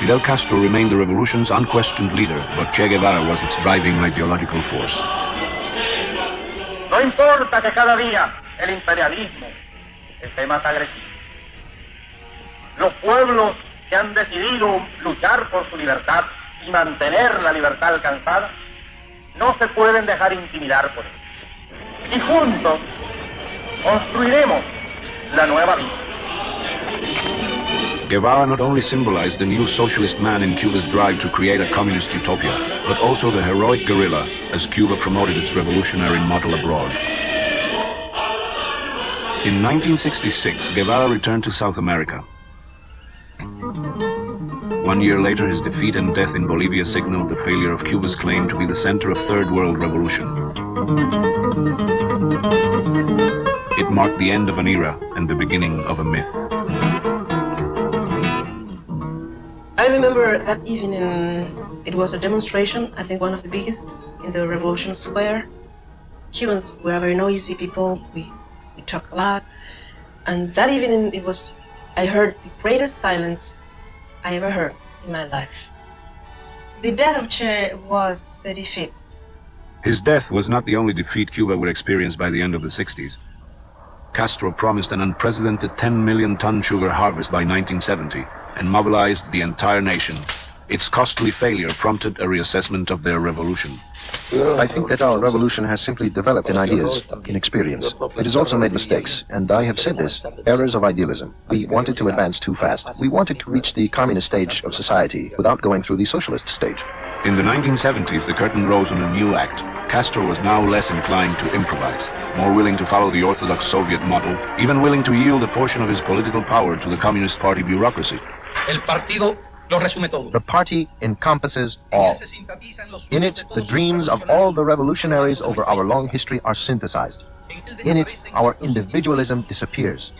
Fidel Castro remained the revolution's unquestioned leader, but Che Guevara was its driving ideological force. No importa que cada día el imperialismo esté más agresivo. Los pueblos que han decidido luchar por su libertad y mantener la libertad alcanzada, no se pueden dejar intimidar por él. y juntos construiremos la nueva vida. Guevara not only symbolized the new socialist man in Cuba's drive to create a communist utopia, but also the heroic guerrilla as Cuba promoted its revolutionary model abroad. In 1966, Guevara returned to South America. 1 year later, his defeat and death in Bolivia signaled the failure of Cuba's claim to be the center of Third World Revolution. It marked the end of an era and the beginning of a myth. I remember that evening, it was a demonstration, I think one of the biggest in the Revolution Square. Cubans were very noisy people, we talked a lot, and that evening I heard the greatest silence I ever heard in my life. The death of Che was a defeat. His death was not the only defeat Cuba would experience by the end of the 60s. Castro promised an unprecedented 10 million ton sugar harvest by 1970 and mobilized the entire nation. Its costly failure prompted a reassessment of their revolution. I think that our revolution has simply developed in ideas, in experience. It has also made mistakes, and I have said this, errors of idealism. We wanted to advance too fast. We wanted to reach the communist stage of society without going through the socialist stage. In the 1970s, the curtain rose on a new act. Castro was now less inclined to improvise, more willing to follow the orthodox Soviet model, even willing to yield a portion of his political power to the Communist Party bureaucracy. The party encompasses all. In it, the dreams of all the revolutionaries over our long history are synthesized. In it, our individualism disappears,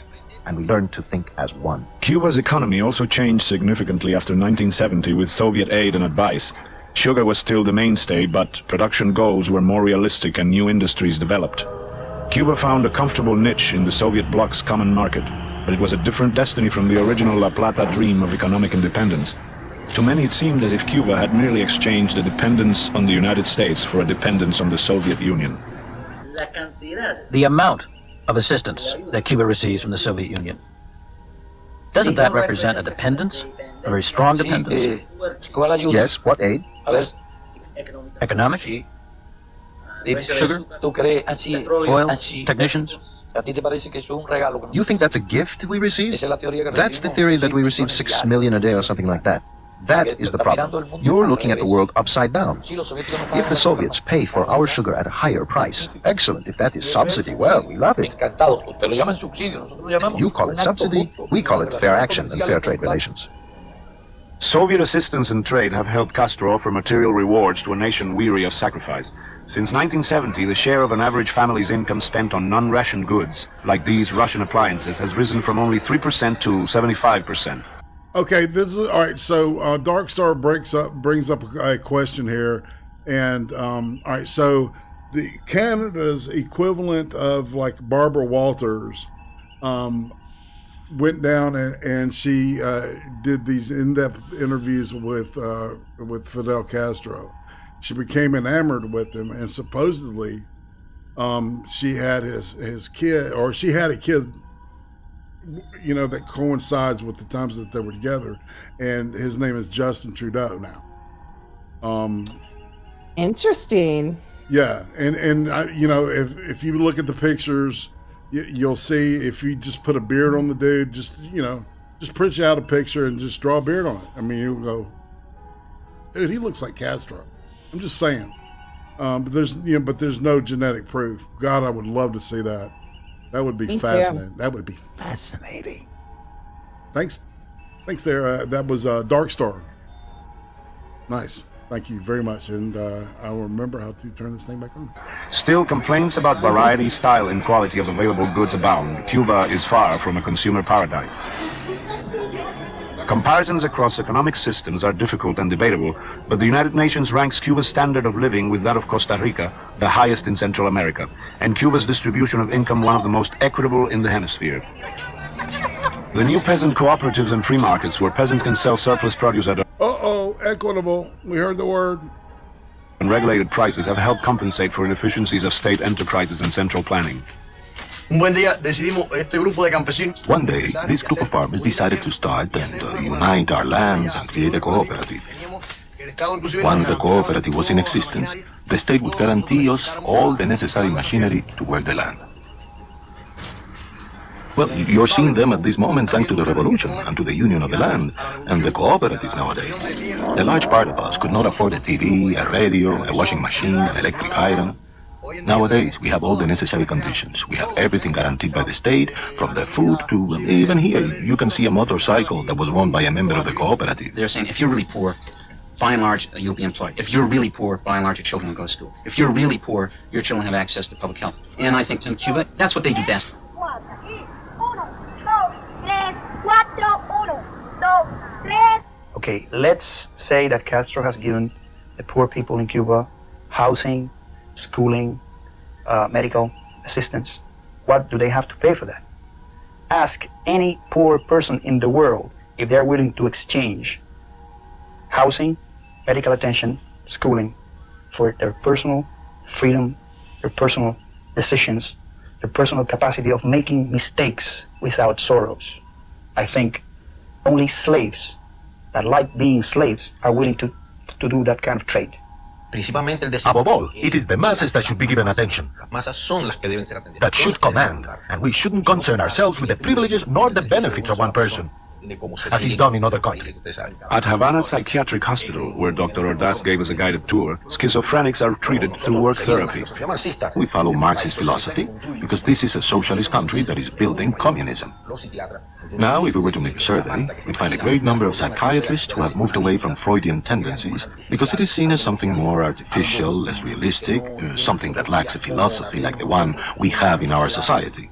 and we learn to think as one. Cuba's economy also changed significantly after 1970 with Soviet aid and advice. Sugar was still the mainstay, but production goals were more realistic and new industries developed. Cuba found a comfortable niche in the Soviet bloc's common market, but it was a different destiny from the original La Plata dream of economic independence. To many it seemed as if Cuba had merely exchanged a dependence on the United States for a dependence on the Soviet Union. The amount of assistance that Cuba receives from the Soviet Union, doesn't that represent a dependence? A very strong dependence? Yes, what aid? Economic? Sugar? Oil? Technicians? You think that's a gift we receive? That's the theory that we receive 6 million a day or something like that. That is the problem. You're looking at the world upside down. If the Soviets pay for our sugar at a higher price, excellent. If that is subsidy, well, we love it. You call it subsidy, we call it fair action and fair trade relations. Soviet assistance and trade have helped Castro offer material rewards to a nation weary of sacrifice. Since 1970, the share of an average family's income spent on non-ration goods, like these Russian appliances, has risen from only 3% to 75%. Okay, this is all right. So Dark Star brings up a question here, and all right. So the Canada's equivalent of like Barbara Walters went down and she did these in-depth interviews with Fidel Castro. She became enamored with him, and supposedly she had his kid, or she had a kid, you know, that coincides with the times that they were together, and his name is Justin Trudeau now. Interesting. Yeah, and you know, if you look at the pictures, you'll see, if you just put a beard on the dude, just print out a picture and just draw a beard on it. I mean, you'll go, dude, he looks like Castro. I'm just saying. But there's no genetic proof. God, I would love to see that. That would be fascinating. That would be fascinating. Thanks there. That was Dark Star. Nice. Thank you very much. And I'll remember how to turn this thing back on. Still, complaints about variety, style, and quality of available goods abound. Cuba is far from a consumer paradise. Comparisons across economic systems are difficult and debatable, but the United Nations ranks Cuba's standard of living with that of Costa Rica the highest in Central America, and Cuba's distribution of income one of the most equitable in the hemisphere. The new peasant cooperatives and free markets, where peasants can sell surplus produce at equitable. We heard the word. Unregulated prices, have helped compensate for inefficiencies of state enterprises and central planning. One day, this group of farmers decided to start and unite our lands and create a cooperative. When the cooperative was in existence, the state would guarantee us all the necessary machinery to work the land. Well, you're seeing them at this moment thanks to the revolution and to the union of the land and the cooperatives nowadays. The large part of us could not afford a TV, a radio, a washing machine, an electric iron. Nowadays, we have all the necessary conditions. We have everything guaranteed by the state, from the food to, well, even here, you can see a motorcycle that was owned by a member of the cooperative. They're saying if you're really poor, by and large, you'll be employed. If you're really poor, by and large, your children will go to school. If you're really poor, your children have access to public health. And I think in Cuba, that's what they do best. Okay, let's say that Castro has given the poor people in Cuba housing, schooling, medical assistance. What do they have to pay for that? Ask any poor person in the world if they're willing to exchange housing, medical attention, schooling for their personal freedom, their personal decisions, their personal capacity of making mistakes without sorrows. I think only slaves that like being slaves are willing to do that kind of trade. Above all, it is the masses that should be given attention, that should command, and we shouldn't concern ourselves with the privileges nor the benefits of one person, as is done in other countries. At Havana Psychiatric Hospital, where Dr. Ordaz gave us a guided tour, schizophrenics are treated through work therapy. We follow Marxist philosophy because this is a socialist country that is building communism. Now, if we were to make a survey, we'd find a great number of psychiatrists who have moved away from Freudian tendencies because it is seen as something more artificial, less realistic, something that lacks a philosophy like the one we have in our society.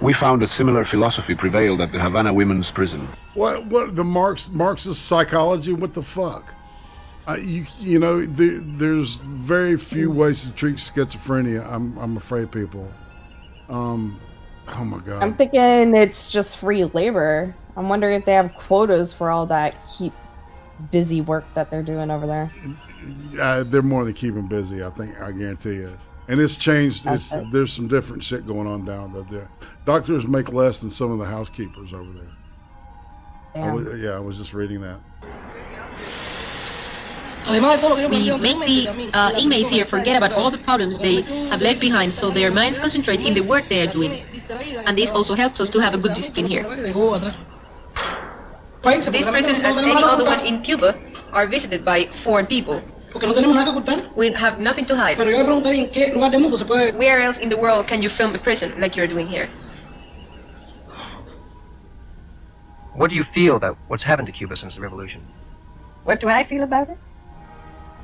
We found a similar philosophy prevailed at the Havana Women's Prison. What the Marxist psychology? What the fuck? You know, there's very few ways to treat schizophrenia. I'm afraid, people. Oh my God. I'm thinking it's just free labor. I'm wondering if they have quotas for all that busy work that they're doing over there. They're more than keeping busy, I think. I guarantee you. And it's changed. There's some different shit going on down there. Doctors make less than some of the housekeepers over there. I was just reading that. We make the inmates here forget about all the problems they have left behind, so their minds concentrate in the work they are doing. And this also helps us to have a good discipline here. This prison, as any other one in Cuba, are visited by foreign people. We have nothing to hide. Where else in the world can you film a prison like you're doing here? What do you feel about what's happened to Cuba since the revolution? What do I feel about it?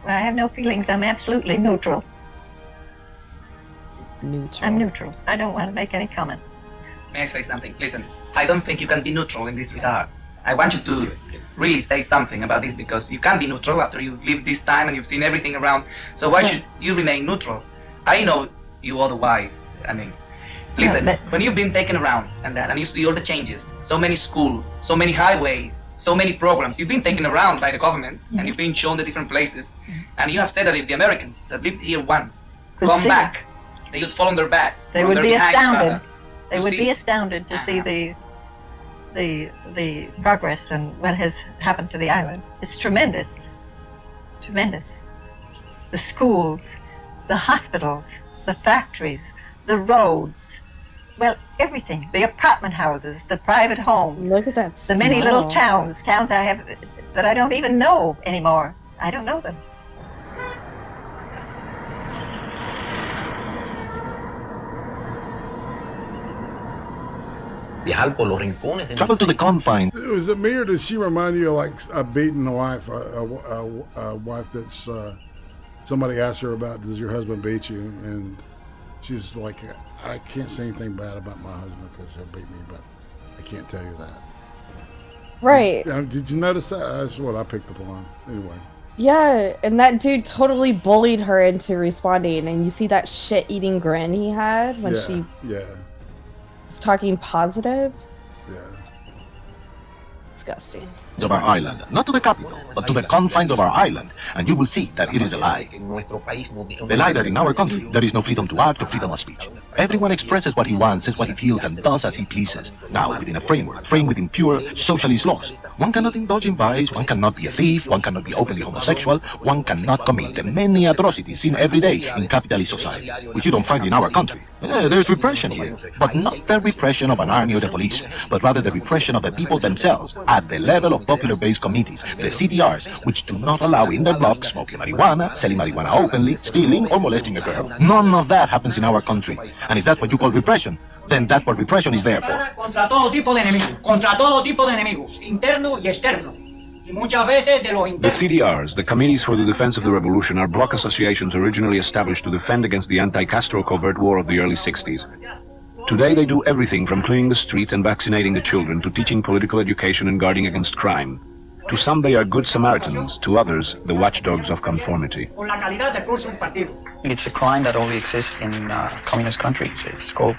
Well, I have no feelings. I'm absolutely neutral. I'm neutral. I don't want to make any comment. May I say something? Listen, I don't think you can be neutral in this regard. I want you to really say something about this because you can't be neutral after you've lived this time and you've seen everything around. So why should you remain neutral? I know you otherwise. I mean, listen, when you've been taken around and you see all the changes, so many schools, so many highways, so many programs, you've been taken around by the government and you've been shown the different places. And you have said that if the Americans that lived here once come back, they would fall on their back. They would be astounded. They would be astounded to see the progress and what has happened to the island. It's tremendous. Tremendous. The schools, the hospitals, the factories, the roads, well, everything. The apartment houses, the private homes. Look at that. The many little towns I have that I don't even know anymore. I don't know them. Travel to the confines. Was it me or did she remind you of like a beaten wife, a wife that's somebody asked her about, does your husband beat you? And she's like, I can't say anything bad about my husband because he'll beat me, but I can't tell you that. Right. Did you notice that? That's what I picked up on. Anyway. Yeah, and that dude totally bullied her into responding, and you see that shit-eating grin he had when she was talking positive. Yeah. Disgusting. Of our island, not to the capital, but to the confines of our island, and you will see that it is a lie. The lie that in our country there is no freedom to act or freedom of speech. Everyone expresses what he wants, says what he feels, and does as he pleases. Now, within a framework, framed within pure socialist laws. One cannot indulge in vice, one cannot be a thief, one cannot be openly homosexual, one cannot commit the many atrocities seen every day in capitalist society, which you don't find in our country. There's repression here, but not the repression of an army or the police, but rather the repression of the people themselves at the level of popular-based committees, the CDRs, which do not allow in their blocks smoking marijuana, selling marijuana openly, stealing, or molesting a girl. None of that happens in our country. And if that's what you call repression, then that's what repression is there for. Contra todo tipo de enemigos, contra todo tipo de enemigos, interno y externo. Y muchas veces de los The CDRs, the Committees for the Defense of the Revolution, are bloc associations originally established to defend against the anti-Castro covert war of the early 60s. Today they do everything from cleaning the street and vaccinating the children to teaching political education and guarding against crime. To some they are good Samaritans, to others the watchdogs of conformity. It's a crime that only exists in communist countries. It's called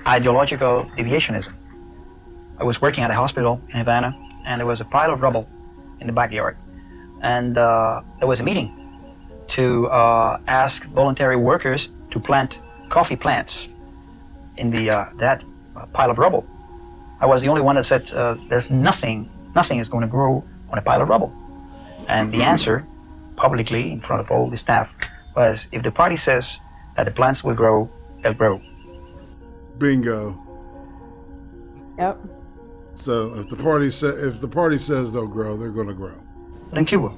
ideological deviationism. I was working at a hospital in Havana, and there was a pile of rubble in the backyard. And there was a meeting to ask voluntary workers to plant coffee plants in that pile of rubble. I was the only one that said, there's nothing is going to grow on a pile of rubble. And the answer, publicly in front of all the staff, was if the party says that the plants will grow, they'll grow. Bingo. Yep. So if the party says they'll grow, they're going to grow. But in Cuba,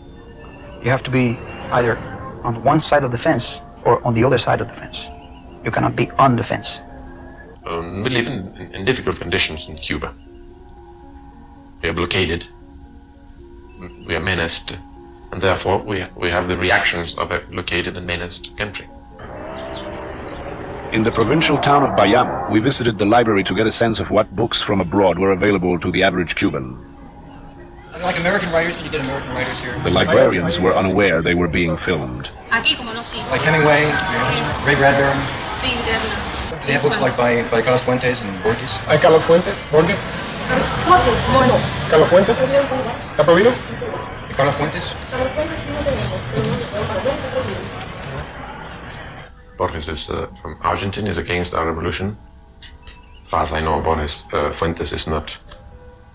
you have to be either on one side of the fence or on the other side of the fence. You cannot be on the fence. We live in difficult conditions in Cuba. We are blockaded, we are menaced, and therefore we have the reactions of a blockaded and menaced country. In the provincial town of Bayam, we visited the library to get a sense of what books from abroad were available to the average Cuban. Like American writers, can you get American writers here? The librarians were unaware they were being filmed. Like Hemingway, Ray Bradbury. They have books like by Carlos Fuentes and Borges. Carlos Fuentes, Borges. Carlos Fuentes. Caprovino. Carlos Fuentes. Borges is from Argentina, is against our revolution. As far as I know, Fuentes is not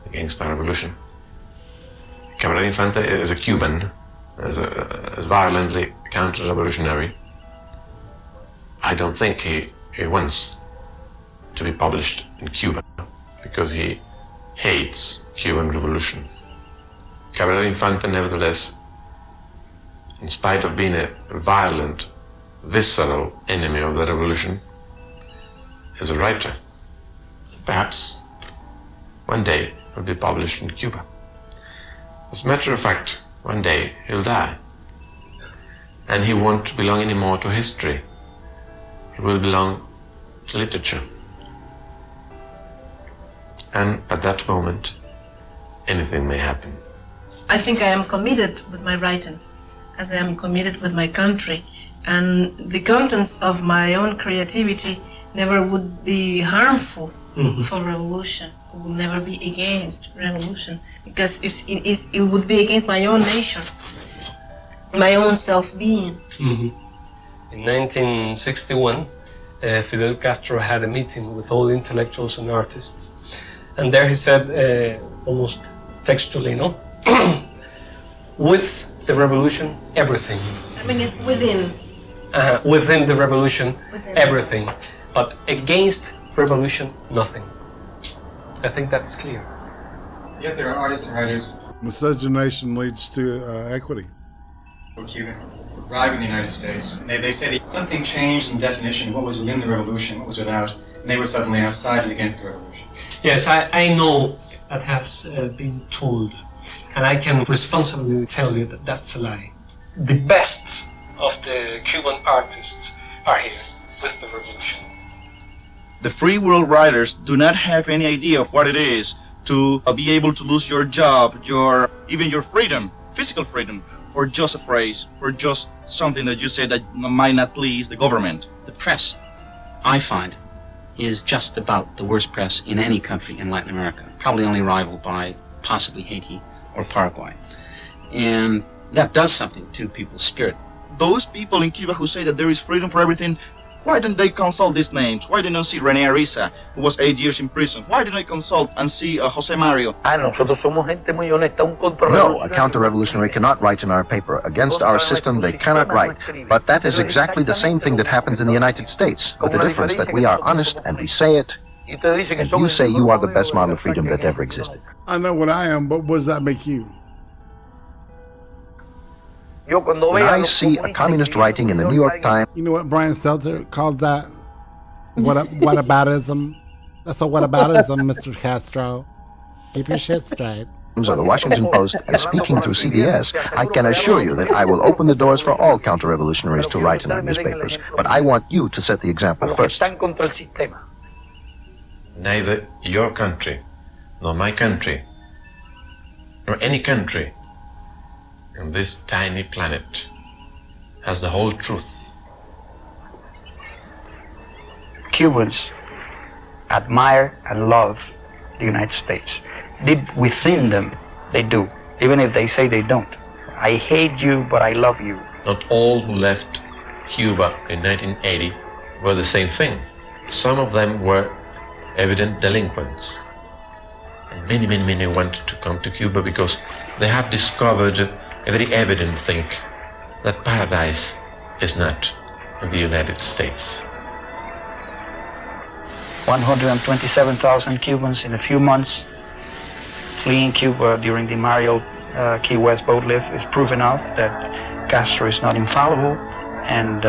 against our revolution. Camarada Infante is a Cuban, is violently counter-revolutionary. I don't think he wants to be published in Cuba because he hates Cuban revolution. Camarada Infante, nevertheless, in spite of being a violent, visceral enemy of the revolution, is a writer. Perhaps one day will be published in Cuba. As a matter of fact, one day he'll die, and he won't belong anymore to history. He will belong to literature. And at that moment, anything may happen. I think I am committed with my writing, as I am committed with my country, and the contents of my own creativity never would be harmful for revolution. It would never be against revolution, because it would be against my own nation, my own self-being. In 1961, Fidel Castro had a meeting with all intellectuals and artists, and there he said, almost textually, no? With the revolution, everything. I mean, it's within. Within the revolution, everything. But against revolution, nothing. I think that's clear. Yet there are artists and writers. Miscegenation leads to equity. Cuban arriving in the United States. They say that something changed in definition of what was within the revolution, what was without, and they were suddenly outside and against the revolution. Yes, I know that has been told, and I can responsibly tell you that that's a lie. The best of the Cuban artists are here with the revolution. The free world writers do not have any idea of what it is to be able to lose your job, even your freedom, physical freedom, for just a phrase, for just something that you say that might not please the government. The press, I find, is just about the worst press in any country in Latin America, probably only rivaled by possibly Haiti or Paraguay. And that does something to people's spirit. Those people in Cuba who say that there is freedom for everything Why didn't they consult these names? Why didn't they see René Ariza, who was 8 years in prison? Why didn't they consult and see Jose Mario? No, a counter-revolutionary cannot write in our paper. Against our system, they cannot write. But that is exactly the same thing that happens in the United States, with the difference that we are honest and we say it, and you say you are the best model of freedom that ever existed. I know what I am, but what does that make you? When I see a communist writing in the New York Times... You know what Brian Seltzer called that? Whataboutism? That's a whataboutism, Mr. Castro. Keep your shit straight. ...of the Washington Post and speaking through CBS, I can assure you that I will open the doors for all counter-revolutionaries to write in our newspapers. But I want you to set the example first. Neither your country, nor my country, nor any country on this tiny planet has the whole truth. Cubans admire and love the United States. Deep within them, they do, even if they say they don't. I hate you, but I love you. Not all who left Cuba in 1980 were the same thing. Some of them were evident delinquents. And many want to come to Cuba because they have discovered a very evident thing, that paradise is not in the United States. 127,000 Cubans in a few months fleeing Cuba during the Mario Key West boat lift is proof enough that Castro is not infallible, and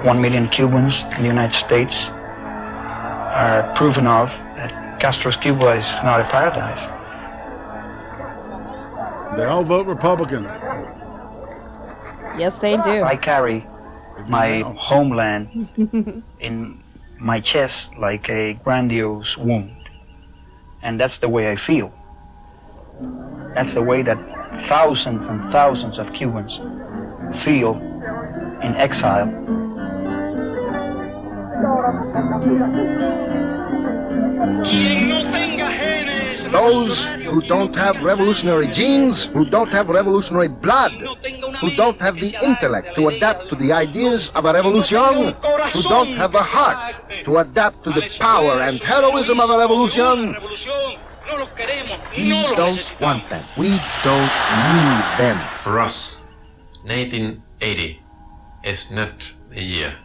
1 million Cubans in the United States are proof enough that Castro's Cuba is not a paradise. They all vote Republican. Yes, they do. I carry my homeland in my chest like a grandiose wound. And that's the way I feel. That's the way that thousands and thousands of Cubans feel in exile. Those who don't have revolutionary genes, who don't have revolutionary blood, who don't have the intellect to adapt to the ideas of a revolution, who don't have the heart to adapt to the power and heroism of a revolution, we don't want them. We don't need them. For us, 1980 is not the year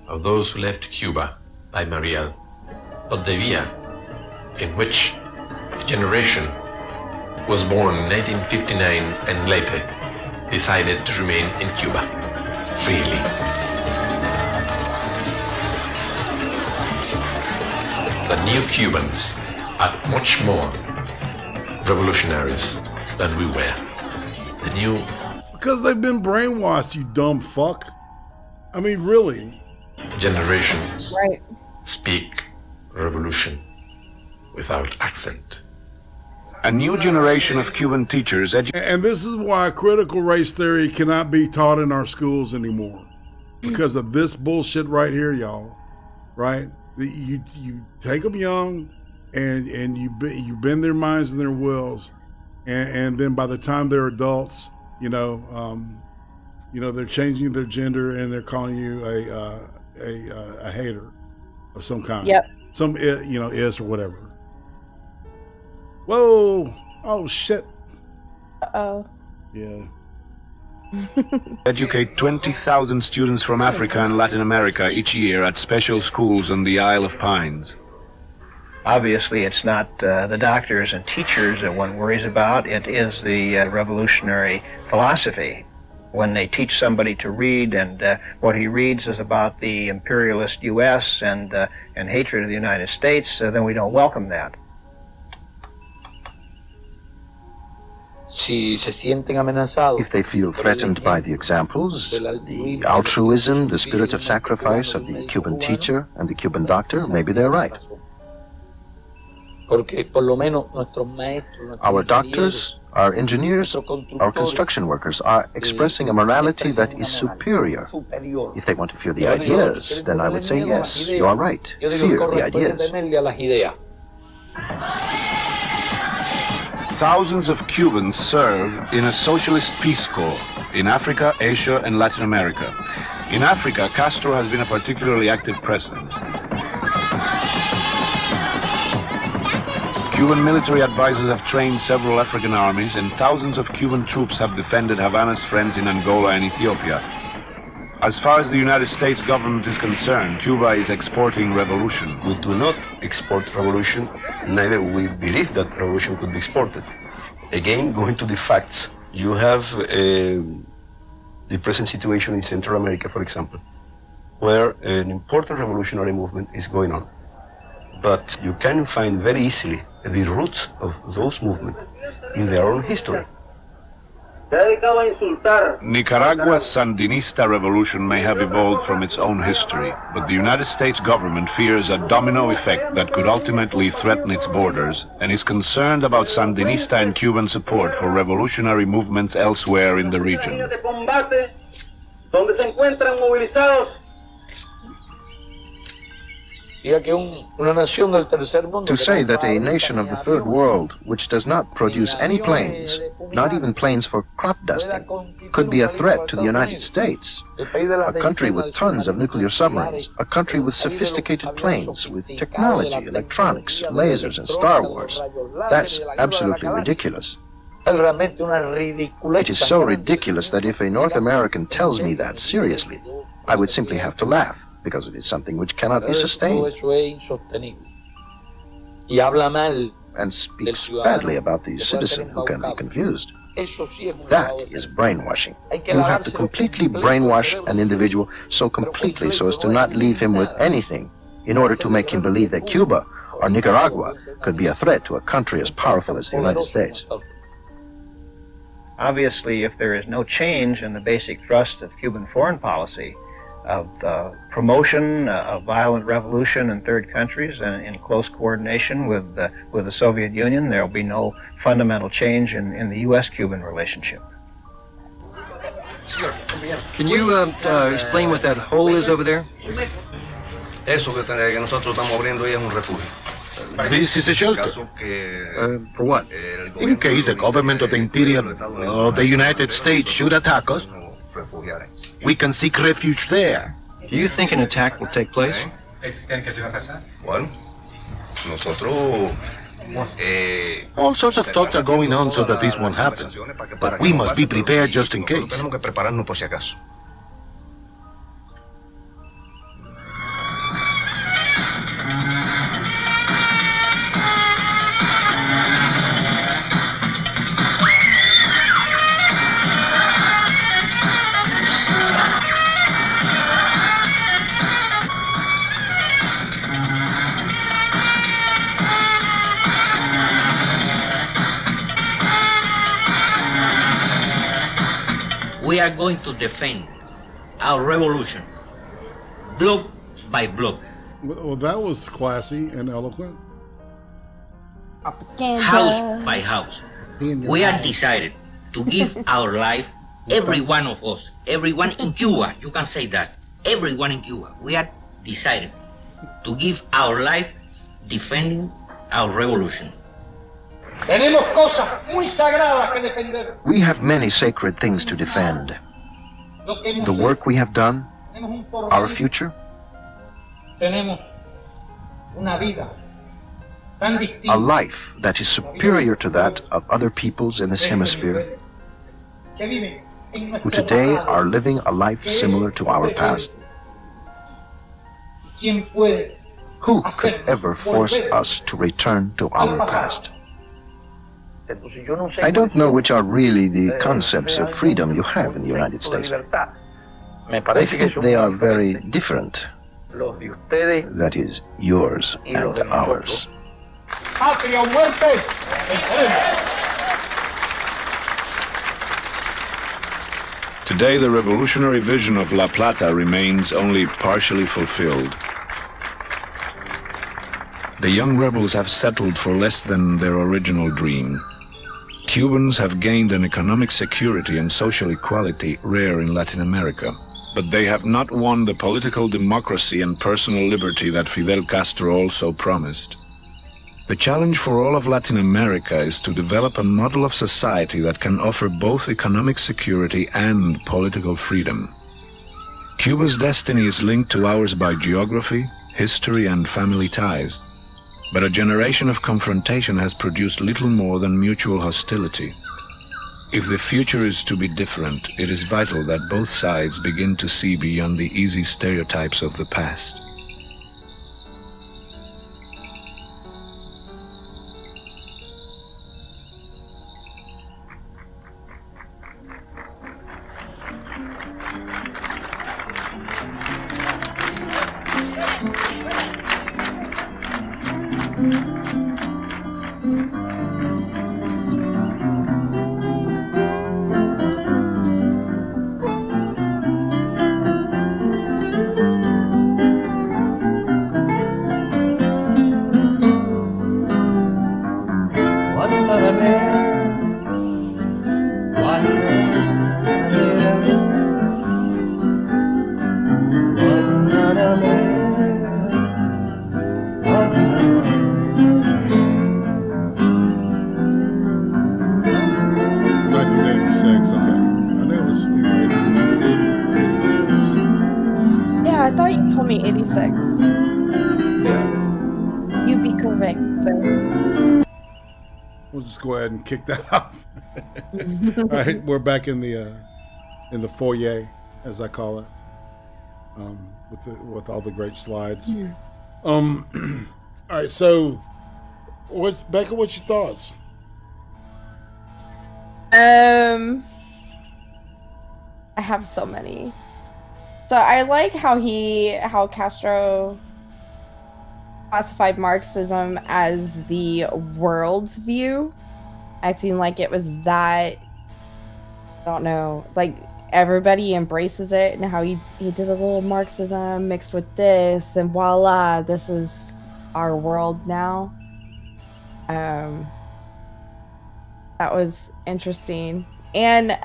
of those who left Cuba by Mariel, but the year in which a generation was born in 1959 and later decided to remain in Cuba freely. The new Cubans are much more revolutionaries than we were. The new... Because they've been brainwashed, you dumb fuck. I mean, really. Generations right. Speak revolution without accent. A new generation of Cuban teachers and this is why critical race theory cannot be taught in our schools anymore. Because of this bullshit right here, y'all. Right? You take them young and you bend their minds and their wills. And then by the time they're adults, they're changing their gender and they're calling you a hater of some kind. Yep. Some, is or whatever. Whoa! Oh shit! Uh-oh. Yeah. Educate 20,000 students from Africa and Latin America each year at special schools on the Isle of Pines. Obviously, it's not the doctors and teachers that one worries about. It is the revolutionary philosophy. When they teach somebody to read and what he reads is about the imperialist U.S. and hatred of the United States, then we don't welcome that. If they feel threatened by the examples, the altruism, the spirit of sacrifice of the Cuban teacher and the Cuban doctor, maybe they're right. Our doctors, our engineers, our construction workers are expressing a morality that is superior. If they want to fear the ideas, then I would say yes, you are right. Fear the ideas. Thousands of Cubans serve in a socialist Peace Corps in Africa, Asia, and Latin America. In Africa, Castro has been a particularly active president. Cuban military advisors have trained several African armies, and thousands of Cuban troops have defended Havana's friends in Angola and Ethiopia. As far as the United States government is concerned, Cuba is exporting revolution. We do not export revolution, neither we believe that revolution could be exported. Again, going to the facts, you have the present situation in Central America, for example, where an important revolutionary movement is going on. But you can find very easily the roots of those movements in their own history. Nicaragua's Sandinista revolution may have evolved from its own history, but the United States government fears a domino effect that could ultimately threaten its borders, and is concerned about Sandinista and Cuban support for revolutionary movements elsewhere in the region. To say that a nation of the third world, which does not produce any planes, not even planes for crop dusting, could be a threat to the United States, a country with tons of nuclear submarines, a country with sophisticated planes, with technology, electronics, lasers, and Star Wars, that's absolutely ridiculous. It is so ridiculous that if a North American tells me that seriously, I would simply have to laugh, because it is something which cannot be sustained, and speaks badly about the citizen who can be confused. That is brainwashing. You have to completely brainwash an individual so completely so as to not leave him with anything in order to make him believe that Cuba or Nicaragua could be a threat to a country as powerful as the United States. Obviously, if there is no change in the basic thrust of Cuban foreign policy, of promotion of violent revolution in third countries and in close coordination with the Soviet Union, there will be no fundamental change in the U.S.-Cuban relationship. Can you explain what that hole is over there? Eso que nosotros estamos abriendo es un refugio. This is a shelter. For what? In case the government of the interior of the United States should attack us, we can seek refuge there. Do you think an attack will take place? Well, nosotros... All sorts of talks are going on so that this won't happen. But we must be prepared just in case. Tenemos que prepararnos por si acaso. We are going to defend our revolution, block by block. Well, that was classy and eloquent. House by house. We are decided to give our life, every one of us, everyone in Cuba, you can say that, everyone in Cuba, we are decided to give our life defending our revolution. We have many sacred things to defend. The work we have done, our future. A life that is superior to that of other peoples in this hemisphere, who today are living a life similar to our past. Who could ever force us to return to our past? I don't know which are really the concepts of freedom you have in the United States. I think they are very different. That is, yours and ours. Today, the revolutionary vision of La Plata remains only partially fulfilled. The young rebels have settled for less than their original dream. Cubans have gained an economic security and social equality rare in Latin America, but they have not won the political democracy and personal liberty that Fidel Castro also promised. The challenge for all of Latin America is to develop a model of society that can offer both economic security and political freedom. Cuba's destiny is linked to ours by geography, history, and family ties. But a generation of confrontation has produced little more than mutual hostility. If the future is to be different, it is vital that both sides begin to see beyond the easy stereotypes of the past. Go ahead and kick that off. All right, we're back in the foyer, as I call it, with all the great slides. All right, so Becca, what's your thoughts? I have so many. So I like how Castro classified Marxism as the world's view, acting like it was that, I don't know, like everybody embraces it, and how he did a little Marxism mixed with this, and voila, this is our world now. That was interesting. And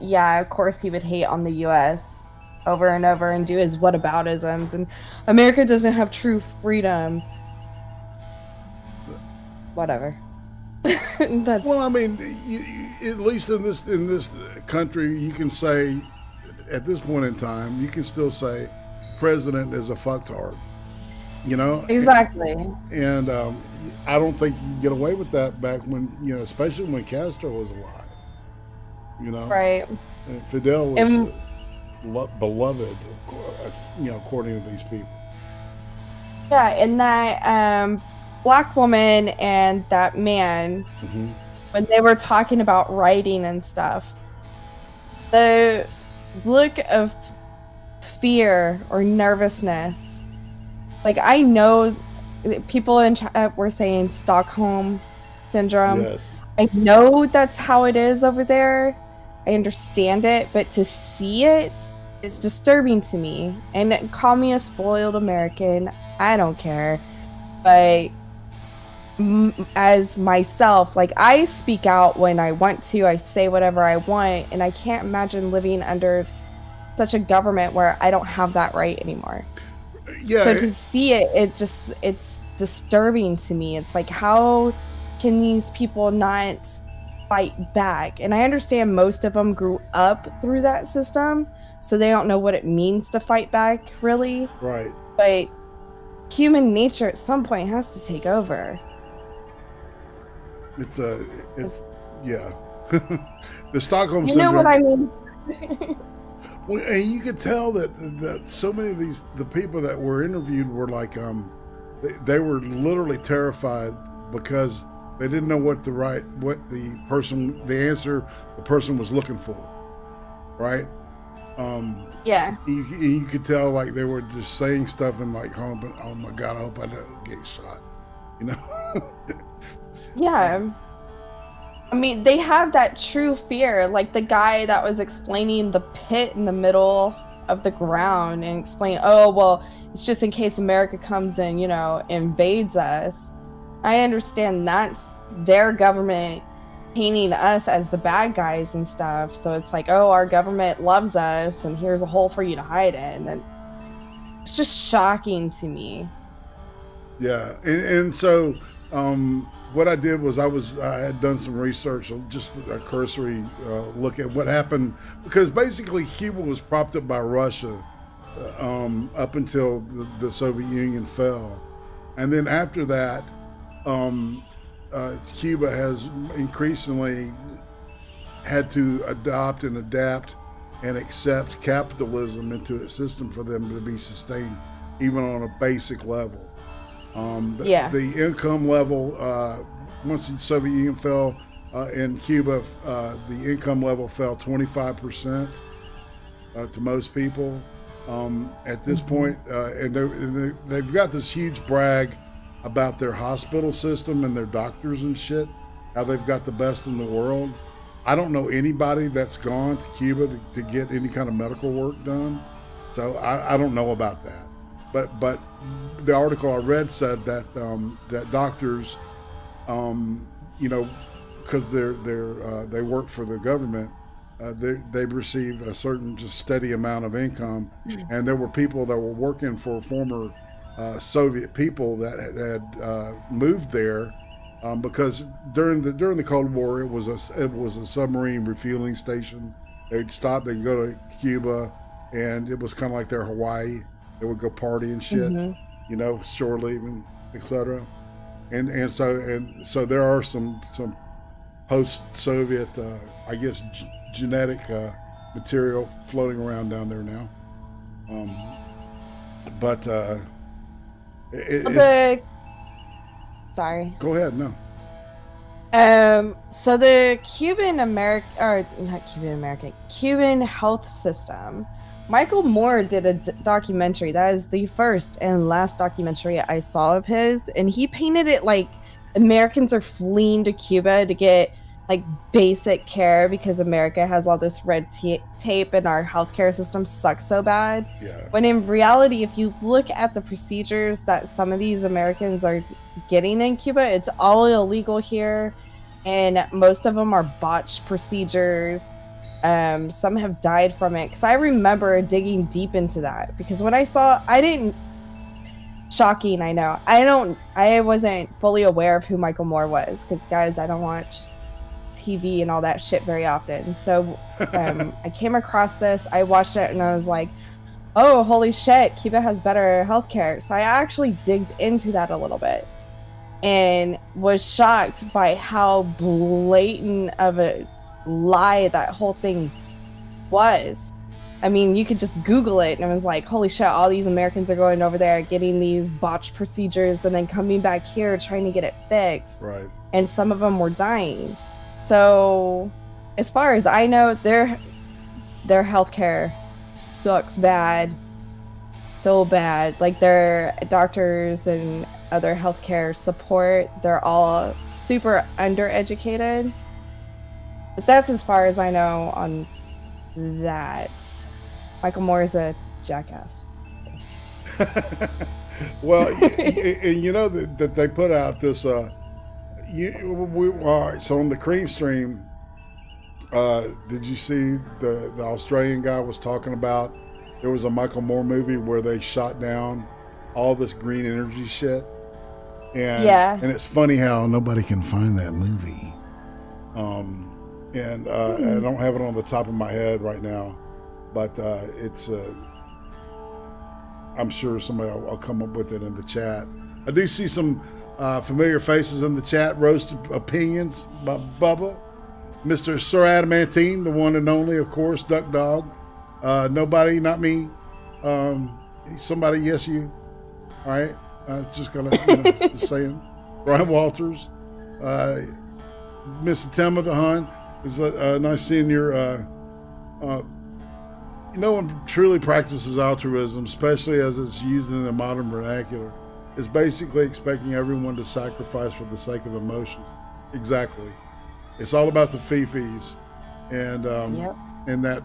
yeah, of course he would hate on the US over and over and do his whataboutisms, and America doesn't have true freedom. Whatever. Well, I mean, at least in this country, you can say, at this point in time, you can still say, president is a fucktard. You know? Exactly. And I don't think you can get away with that back when, especially when Castro was alive. Right. And Fidel was beloved, according to these people. Yeah, and that black woman and that man, when they were talking about writing and stuff, the look of fear or nervousness, like I know people in chat were saying Stockholm syndrome. Yes. I know that's how it is over there. I understand it, but to see it, it's disturbing to me. And call me a spoiled American, I don't care. But as myself, like I speak out when I want to, I say whatever I want, and I can't imagine living under such a government where I don't have that right anymore. Yeah. So to see it, it's disturbing to me. It's like, how can these people not fight back? And I understand most of them grew up through that system, so they don't know what it means to fight back, really. Right. But human nature at some point has to take over. It's yeah. The Stockholm syndrome. You know what I mean? Well, and you could tell that so many of the people that were interviewed were like, they were literally terrified because they didn't know what the answer the person was looking for, right? Yeah. You could tell like they were just saying stuff and like, oh my God, I hope I don't get shot, Yeah. I mean, they have that true fear. Like the guy that was explaining the pit in the middle of the ground and explaining, oh, well, it's just in case America comes and, invades us. I understand that's their government painting us as the bad guys and stuff. So it's like, oh, our government loves us and here's a hole for you to hide in. And it's just shocking to me. Yeah. And so, what I did was I had done some research, just a cursory look at what happened, because basically Cuba was propped up by Russia up until the Soviet Union fell. And then after that, Cuba has increasingly had to adopt and adapt and accept capitalism into its system for them to be sustained, even on a basic level. The income level, once the Soviet Union fell in Cuba, the income level fell 25% to most people. At this point, and they've got this huge brag about their hospital system and their doctors and shit, how they've got the best in the world. I don't know anybody that's gone to Cuba to get any kind of medical work done, so I don't know about that. But the article I read said that that doctors, because they work for the government, they receive a certain just steady amount of income, and there were people that were working for former Soviet people that had moved there. Because during the Cold War, it was a submarine refueling station. They'd stop, they'd go to Cuba, and it was kind of like their Hawaii. They would go party and shit, shore leaving, etc. And so there are some post-Soviet, I guess, genetic material floating around down there now. Sorry. Go ahead. No. So the Cuban health system. Michael Moore did a documentary. That is the first and last documentary I saw of his, and he painted it like Americans are fleeing to Cuba to get like basic care because America has all this red tape and our healthcare system sucks so bad. Yeah. When in reality, if you look at the procedures that some of these Americans are getting in Cuba, it's all illegal here, and most of them are botched procedures. Some have died from it. Because I remember digging deep into that, because when I saw, shocking, I know. I wasn't fully aware of who Michael Moore was, because guys, I don't watch TV and all that shit very often. So I came across this, I watched it, and I was like, oh, holy shit, Cuba has better healthcare. So I actually digged into that a little bit and was shocked by how blatant of a lie that whole thing was. I mean, you could just Google it, and it was like, holy shit, all these Americans are going over there getting these botched procedures and then coming back here trying to get it fixed. Right. And some of them were dying. So, as far as I know, their healthcare sucks bad, so bad. Like their doctors and other healthcare support, they're all super undereducated. But that's as far as I know on that. Michael Moore is a jackass. Well, and you know that they put out this. So on the Cream Stream, did you see the Australian guy was talking about? There was a Michael Moore movie where they shot down all this green energy shit, and it's funny how nobody can find that movie. And I don't have it on the top of my head right now, but it's. I'm sure somebody will come up with it in the chat. I do see some familiar faces in the chat. Roasted Opinions by Bubba, Mr. Sir Adamantine, the one and only, of course, Duck Dog. Nobody, not me. Somebody, yes, you. All right, just gonna just saying. Brian Walters, Miss Tema the Hun. It's nice seeing your. No one truly practices altruism, especially as it's used in the modern vernacular, is basically expecting everyone to sacrifice for the sake of emotions. Exactly. It's all about the fee-fees, and in that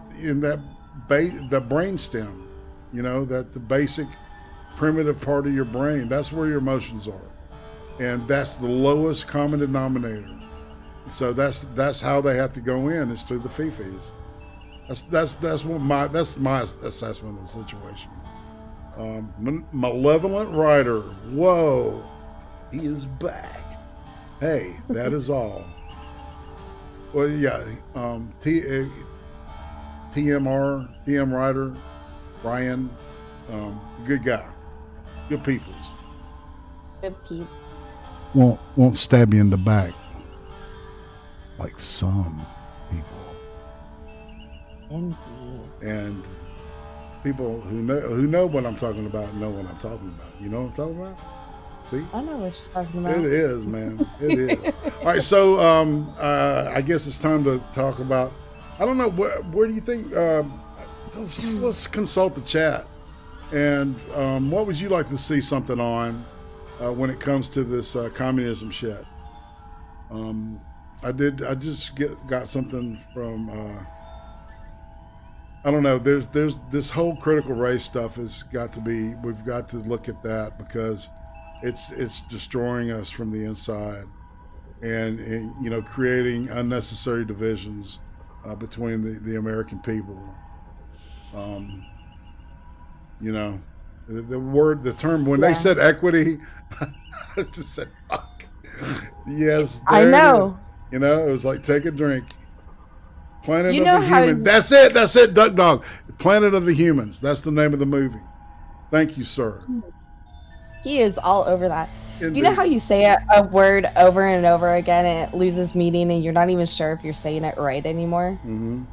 the brain stem, that the basic primitive part of your brain, that's where your emotions are, and that's the lowest common denominator. So that's how they have to go in, is through the fee-fees. That's my assessment of the situation. Malevolent Rider, whoa, he is back. Hey, that is all. Well, yeah, TM Rider, Brian, Good guy. Good peoples. Good peeps. Won't stab you in the back like some people. Indeed. And people who know what I'm talking about know what I'm talking about. You know what I'm talking about? See? I know what you're talking about. It is, man. It is. All right, so I guess it's time to talk about. I don't know where do you think? Let's consult the chat. And what would you like to see something on when it comes to this communism shit? I just got something from. I don't know. There's this whole critical race stuff has got to be. We've got to look at that because it's destroying us from the inside, and you know, creating unnecessary divisions between the American people. You know, the term when they said equity, I just said fuck. Yes, I know. You know, it was like take a drink. Planet You of know the how- Humans. That's it, Duck Dog. Planet of the Humans. That's the name of the movie. Thank you, sir. He is all over that. Indeed. You know how you say a word over and over again and it loses meaning and you're not even sure if you're saying it right anymore? Mm-hmm.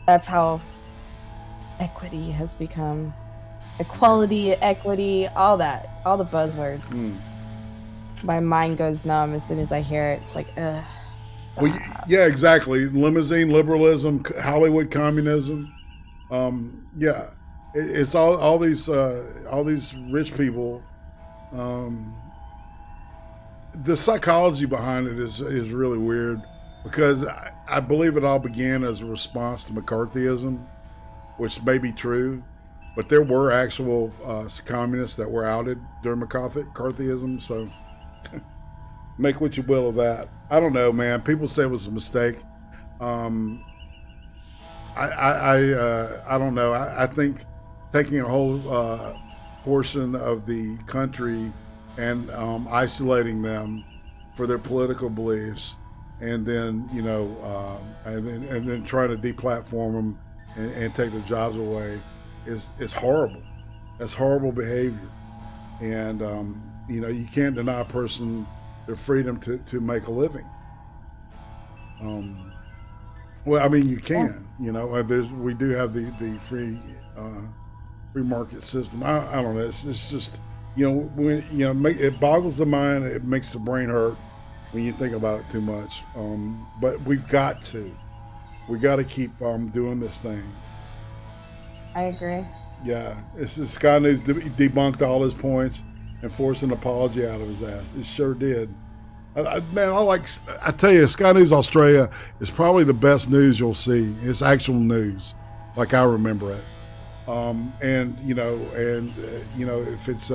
That's how equity has become. Equality, equity, all that. All the buzzwords. My mind goes numb as soon as I hear it. It's like, ugh. Well, yeah, exactly. Limousine liberalism, Hollywood communism. Yeah, it's all these rich people. The psychology behind it is really weird because I believe it all began as a response to McCarthyism, which may be true, but there were actual communists that were outed during McCarthyism. So make what you will of that. I don't know, man. People say it was a mistake. I don't know. I think taking a whole portion of the country and isolating them for their political beliefs, and then you know, and then trying to deplatform them and take their jobs away is horrible. That's horrible behavior, and you know, you can't deny a person their freedom to make a living. Well, I mean, you can, you know, we do have the free market system. I don't know. It's just, you know, when, you know, it boggles the mind. It makes the brain hurt when you think about it too much. But we got to keep doing this thing. I agree. Yeah, Sky News debunked all his points and forced an apology out of his ass. It sure did. I tell you, Sky News Australia is probably the best news you'll see. It's actual news, like I remember it. And you know, if it's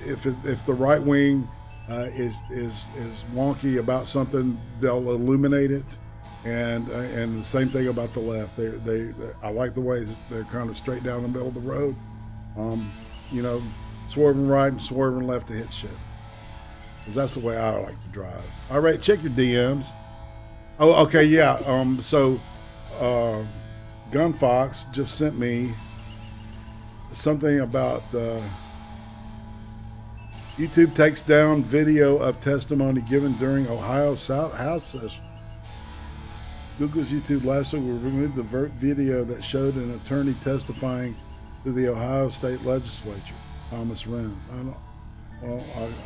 if the right wing is wonky about something, they'll illuminate it. And the same thing about the left. I like the way they're kind of straight down the middle of the road. You know, swerving right and swerving left to hit shit. Because that's the way I like to drive. All right, check your DMs. Oh, okay, yeah. So Gunfox just sent me something about YouTube takes down video of testimony given during Ohio House session. Google's YouTube last week will remove the video that showed an attorney testifying to the Ohio State Legislature, Thomas Renz.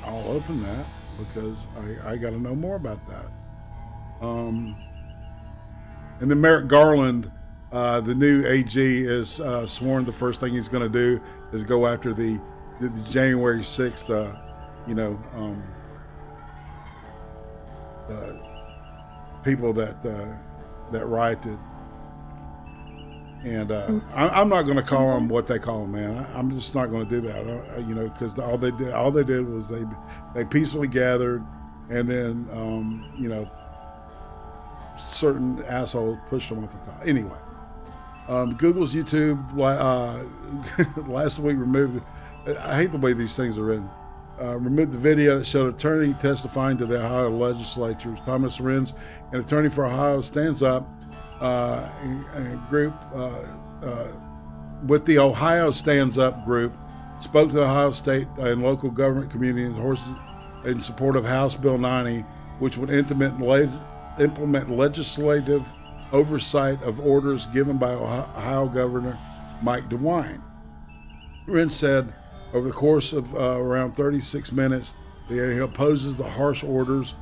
I'll open that because I got to know more about that. And then Merrick Garland, the new AG, is sworn the first thing he's going to do is go after the January 6th, people that rioted. And I'm not going to call them what they call them, man. I'm just not going to do that, because all they did was they peacefully gathered, and then certain assholes pushed them off the top. Anyway, Google's YouTube last week removed. I hate the way these things are written. Removed the video that showed attorney testifying to the Ohio legislature. Thomas Renz, an attorney for Ohio, stands up. And group with the Ohio Stands Up group, spoke to the Ohio State and local government community in support of House Bill 90, which would implement legislative oversight of orders given by Ohio Governor Mike DeWine. Rentz said over the course of around 36 minutes that he opposes the harsh orders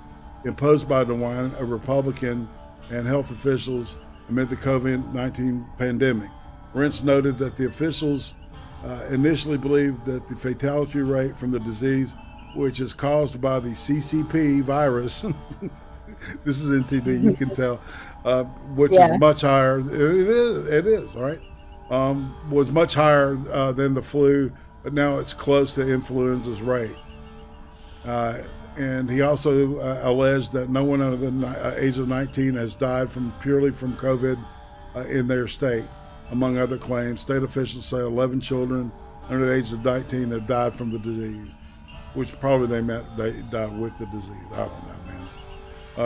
imposed by DeWine, a Republican, and health officials amid the COVID-19 pandemic. Rentz noted that the officials initially believed that the fatality rate from the disease, which is caused by the CCP virus, this is NTD, you can tell, which is much higher. It is, all right? Was much higher than the flu, but now it's close to influenza's rate. And he also alleged that no one under the age of 19 has died purely from COVID in their state. Among other claims, state officials say 11 children under the age of 19 have died from the disease, which probably they meant they died with the disease. I don't know, man.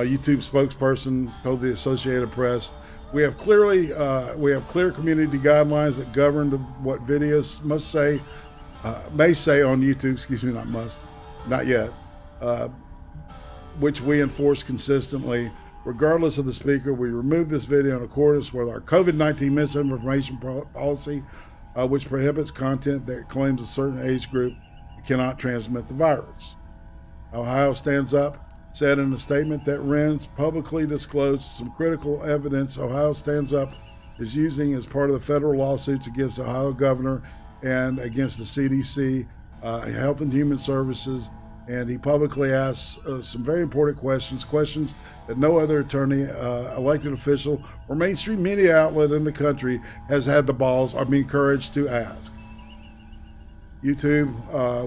YouTube spokesperson told the Associated Press, we have clear community guidelines that govern what videos may say on YouTube, not yet, which we enforce consistently. Regardless of the speaker, we remove this video in accordance with our COVID-19 misinformation policy, which prohibits content that claims a certain age group cannot transmit the virus. Ohio Stands Up said in a statement that Rentz publicly disclosed some critical evidence Ohio Stands Up is using as part of the federal lawsuits against the Ohio governor and against the CDC, Health and Human Services, and he publicly asked some very important questions that no other attorney, elected official, or mainstream media outlet in the country has had the balls or been encouraged to ask. YouTube,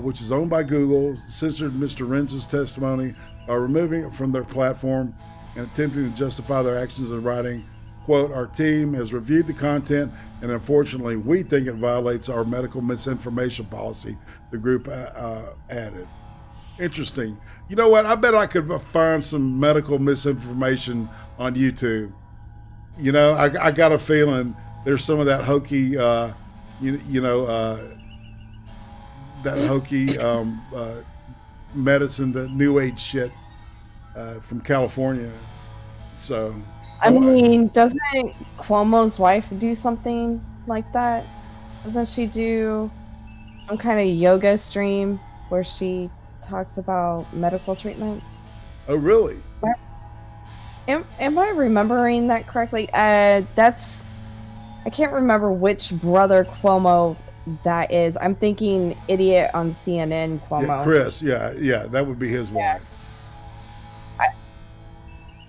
which is owned by Google, censored Mr. Rentz's testimony by removing it from their platform and attempting to justify their actions in writing, quote, our team has reviewed the content and unfortunately we think it violates our medical misinformation policy, the group added. Interesting. You know what? I bet I could find some medical misinformation on YouTube. You know, I got a feeling there's some of that hokey, that hokey medicine, the new age shit from California. So, I mean, doesn't Cuomo's wife do something like that? Doesn't she do some kind of yoga stream where she talks about medical treatments? Oh, really? Am I remembering that correctly? I can't remember which brother Cuomo that is. I'm thinking idiot on CNN Cuomo. Yeah, Chris, yeah, that would be his wife.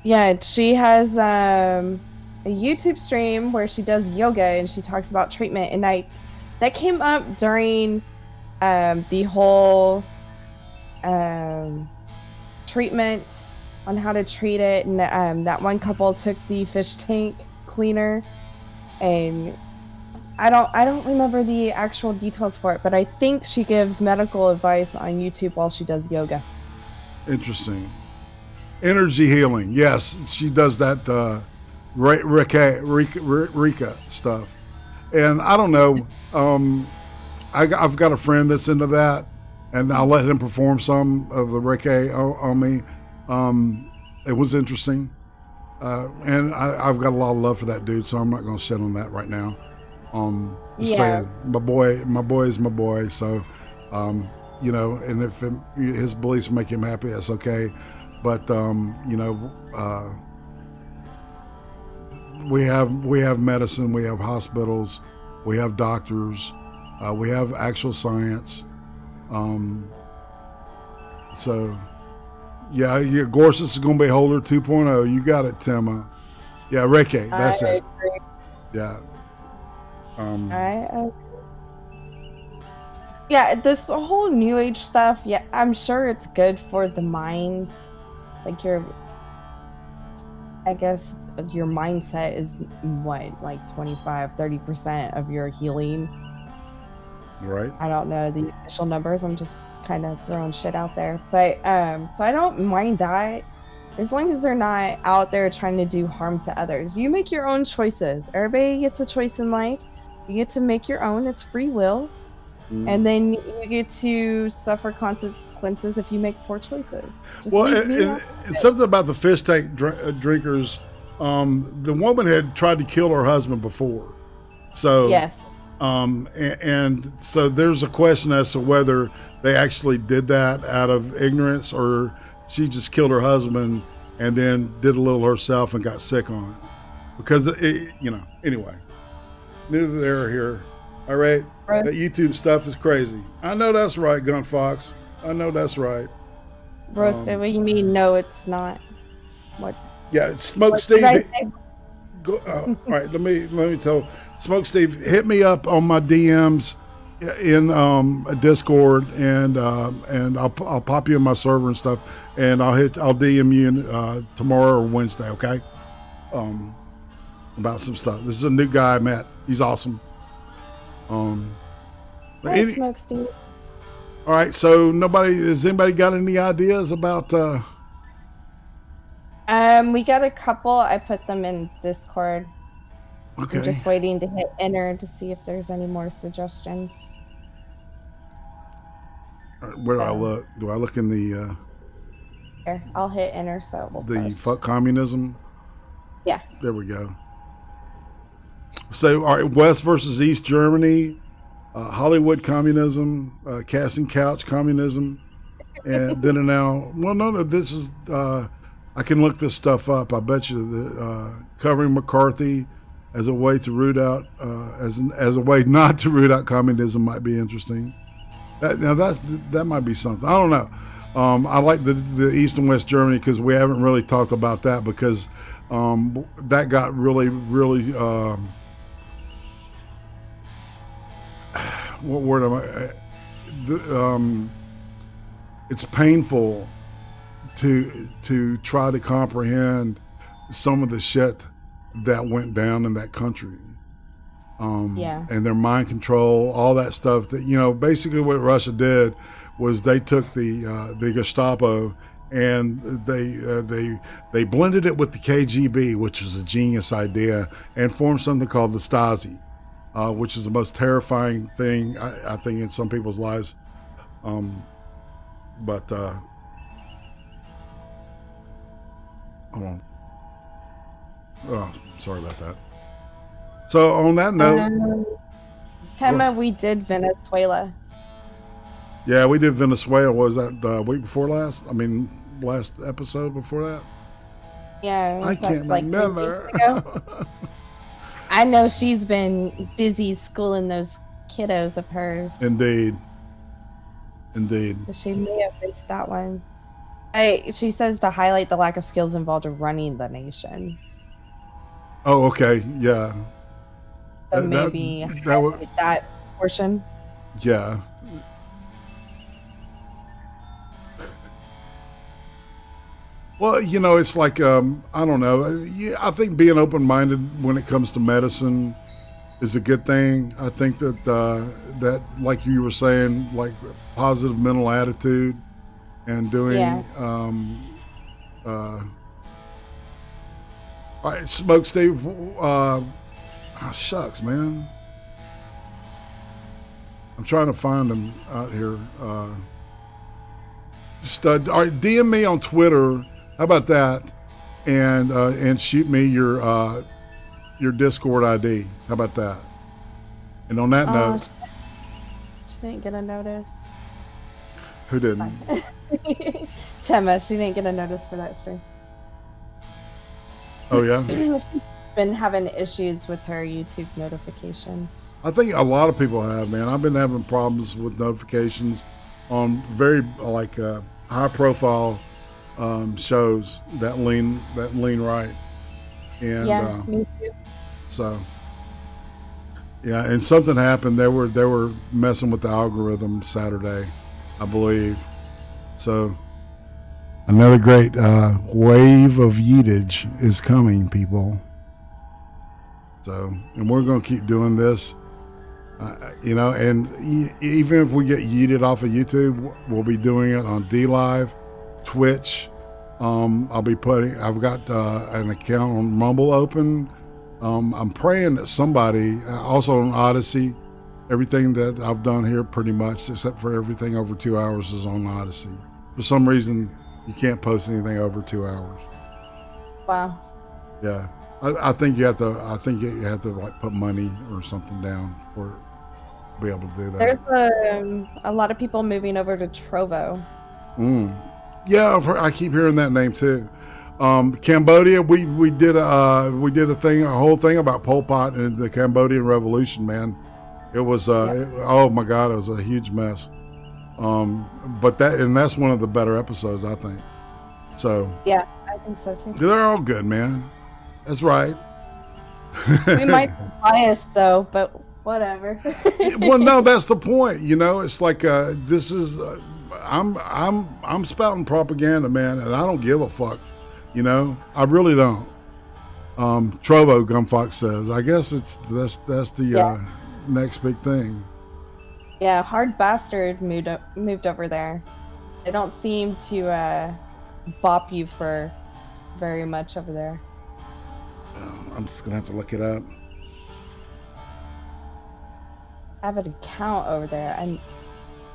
Yeah, she has a YouTube stream where she does yoga and she talks about treatment, and that came up during the whole treatment on how to treat it, and that one couple took the fish tank cleaner, and I don't remember the actual details for it, but I think she gives medical advice on YouTube while she does yoga. Interesting. Energy healing, yes, she does that Rika stuff, and I don't know. I've got a friend that's into that, and I'll let him perform some of the Reiki on me. It was interesting, and I've got a lot of love for that dude, so I'm not going to shit on that right now. Just saying, my boy is my boy, so and if his beliefs make him happy, that's okay. But we have medicine, we have hospitals, we have doctors, we have actual science. So yeah, Gorsuch is going to be Holder 2.0. You got it, Timma. Yeah, Reiki, that's it. Agree. Yeah. Yeah, this whole new age stuff, yeah, I'm sure it's good for the mind. Like I guess your mindset is what, like 25-30% of your healing. Right. I don't know the official numbers, I'm just kind of throwing shit out there, but so I don't mind that as long as they're not out there trying to do harm to others. You make your own choices. Everybody gets a choice in life. You get to make your own. It's free will. And then you get to suffer consequences if you make poor choices. Just Well, leave me and something about the fish tank drinkers. The woman had tried to kill her husband before, so yes. And so there's a question as to whether they actually did that out of ignorance or she just killed her husband and then did a little herself and got sick on it. Because anyway, neither there or here. All right, that YouTube stuff is crazy. I know that's right, Gun Fox. I know that's right. Roasted. What do you mean? No, it's not. What? Yeah, Smoke Steve. All right, let me tell Smoke Steve. Hit me up on my DMs in a Discord, and I'll pop you in my server and stuff, and I'll DM you tomorrow or Wednesday. Okay. About some stuff. This is a new guy I met. He's awesome. Smoke Steve. All right, so has anybody got any ideas about we got a couple. I put them in Discord. Okay. I'm just waiting to hit enter to see if there's any more suggestions. Where do I look? Do I look in the Here, I'll hit enter so we'll post. fuck communism? Yeah. There we go. So, all right, West versus East Germany, Hollywood communism, casting couch communism, and then and now. Well, no, this is. I can look this stuff up. I bet you that covering McCarthy as a way to root out, as a way not to root out communism might be interesting. That might be something. I don't know. I like the East and West Germany because we haven't really talked about that because that got really. What word am I? It's painful to try to comprehend some of the shit that went down in that country. And their mind control, all that stuff that, basically what Russia did was they took the Gestapo and they blended it with the KGB, which was a genius idea, and formed something called the Stasi, which is the most terrifying thing I think in some people's lives. Hold on. Oh, sorry about that. So on that note, Tema, we did Venezuela. Yeah, we did Venezuela. Was that the week before last? I mean, last episode before that? Yeah. I can't remember. I know she's been busy schooling those kiddos of hers. Indeed. So she may have missed that one. She says to highlight the lack of skills involved in running the nation. Oh, okay. Yeah. So maybe that portion. Yeah. Well, it's like, I don't know. I think being open-minded when it comes to medicine is a good thing. I think that like you were saying, like positive mental attitude and doing, all right, Smoke Steve, shucks, man. I'm trying to find him out here. All right, DM me on Twitter. How about that? And shoot me your Discord ID. How about that? And on that note, she didn't get a notice. Who didn't? Tema, she didn't get a notice for that stream. Oh yeah. She's been having issues with her YouTube notifications. I think a lot of people have, man. I've been having problems with notifications on very high profile shows that lean right, and me too. So and something happened. They were messing with the algorithm Saturday, I believe. So another great wave of yeetage is coming, people. So, and we're going to keep doing this, and even if we get yeeted off of YouTube, we'll be doing it on DLive, Twitch. I've got an account on Rumble open. I'm praying that somebody, also on Odyssey, everything that I've done here pretty much, except for everything over 2 hours, is on Odyssey. For some reason, you can't post anything over 2 hours. Wow. Yeah, I think you have to. I think you have to like put money or something down for be able to do that. There's a lot of people moving over to Trovo. Yeah, I keep hearing that name too. Cambodia, we did a whole thing about Pol Pot and the Cambodian Revolution. Man, it was oh my God, it was a huge mess. But that's one of the better episodes, I think. So yeah, I think so too. They're all good, man. That's right. We might be biased though, but whatever. Well, no, that's the point. You know, it's like this is I'm spouting propaganda, man, and I don't give a fuck. You know, I really don't. Trovo Gunfox says. I guess that's the next big thing. Yeah, Hard Bastard moved over there. They don't seem to bop you for very much over there. I'm just gonna have to look it up. I have an account over there. I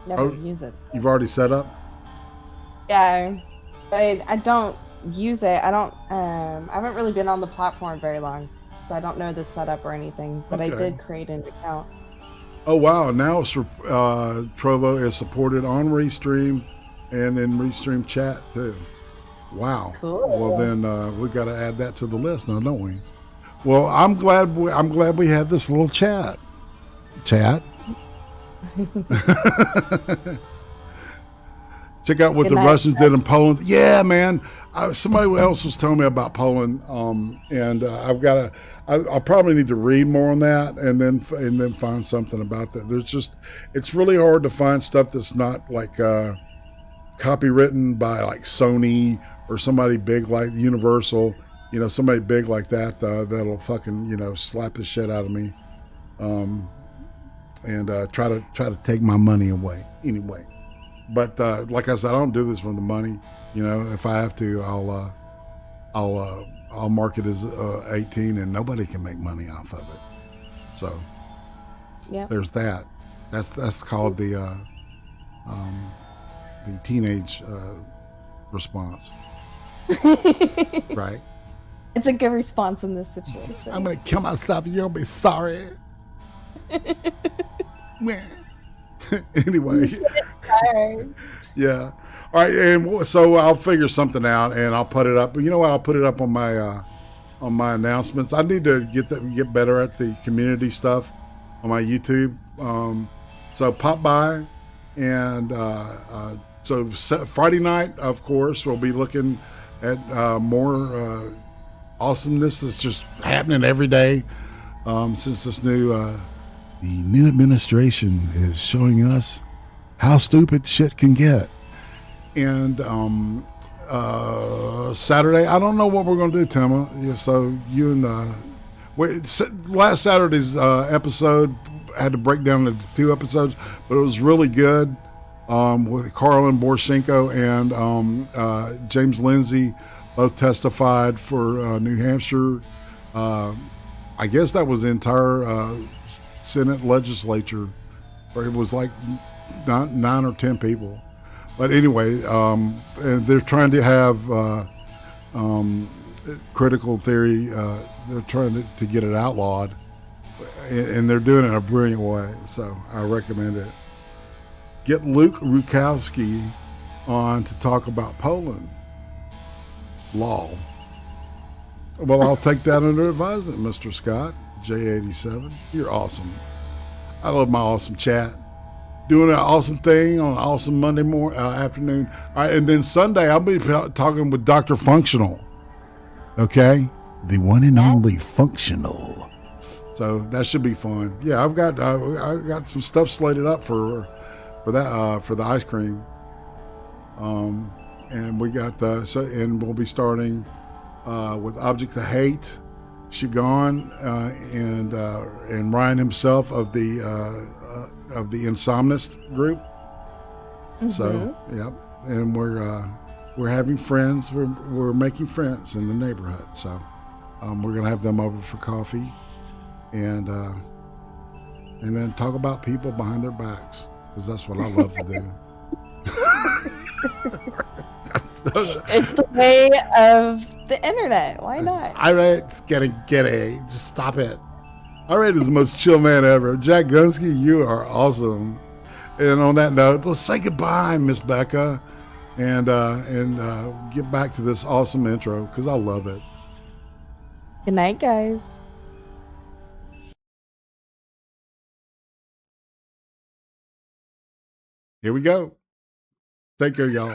never use it. You've already set up? Yeah, but I don't use it. I haven't really been on the platform very long, so I don't know the setup or anything, but I did create an account. Oh wow, now it's Trovo is supported on Restream and in Restream chat too. Wow. Cool. Well then we got to add that to the list now, don't we? Well, I'm glad we had this little chat. Check out what the Russians did in Poland. Yeah, man. Somebody else was telling me about Poland, and I'll probably need to read more on that, and then find something about that. It's really hard to find stuff that's not like copywritten by like Sony or somebody big like Universal. You know, somebody big like that that'll fucking slap the shit out of me, and try to take my money away anyway. But like I said, I don't do this for the money. You know, if I have to, I'll mark it as 18, and nobody can make money off of it. So, there's that. That's called the teenage response, right? It's a good response in this situation. I'm gonna kill myself, and you'll be sorry. Anyway, yeah. All right, and so I'll figure something out, and I'll put it up. You know what? I'll put it up on my announcements. I need to get better at the community stuff on my YouTube. So pop by, and so Friday night, of course, we'll be looking at more awesomeness that's just happening every day since this the new administration is showing us how stupid shit can get. And Saturday, I don't know what we're going to do, Timma. So you and last Saturday's episode had to break down into 2 episodes, but it was really good with Carlin Borshenko and James Lindsay both testified for New Hampshire. I guess that was the entire Senate legislature, or it was like 9 or 10 people. But anyway, and they're trying to have critical theory. They're trying to get it outlawed, and they're doing it in a brilliant way. So I recommend it. Get Luke Rukowski on to talk about Poland. Law. Well, I'll take that under advisement, Mr. Scott, J87. You're awesome. I love my awesome chat. Doing an awesome thing on an awesome Monday afternoon. All right, and then Sunday, I'll be talking with Dr. Functional. Okay? The one and only Functional. So that should be fun. Yeah, I've got some stuff slated up for that for the ice cream. And we got and we'll be starting with Object of Hate, Shigon, and Ryan himself of the Insomnist group. Mm-hmm. So, yep. And we're having friends. We're making friends in the neighborhood. So We're gonna have them over for coffee, and then talk about people behind their backs, because that's what I love to do. It's the way of the internet. Why not? Irate's getting just stop it. Irate is the most chill man ever. Jack Gunsky, you are awesome. And on that note, let's say goodbye, Miss Becca, and get back to this awesome intro, because I love it. Good night, guys. Here we go. Take care, y'all.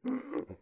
Mm-hmm.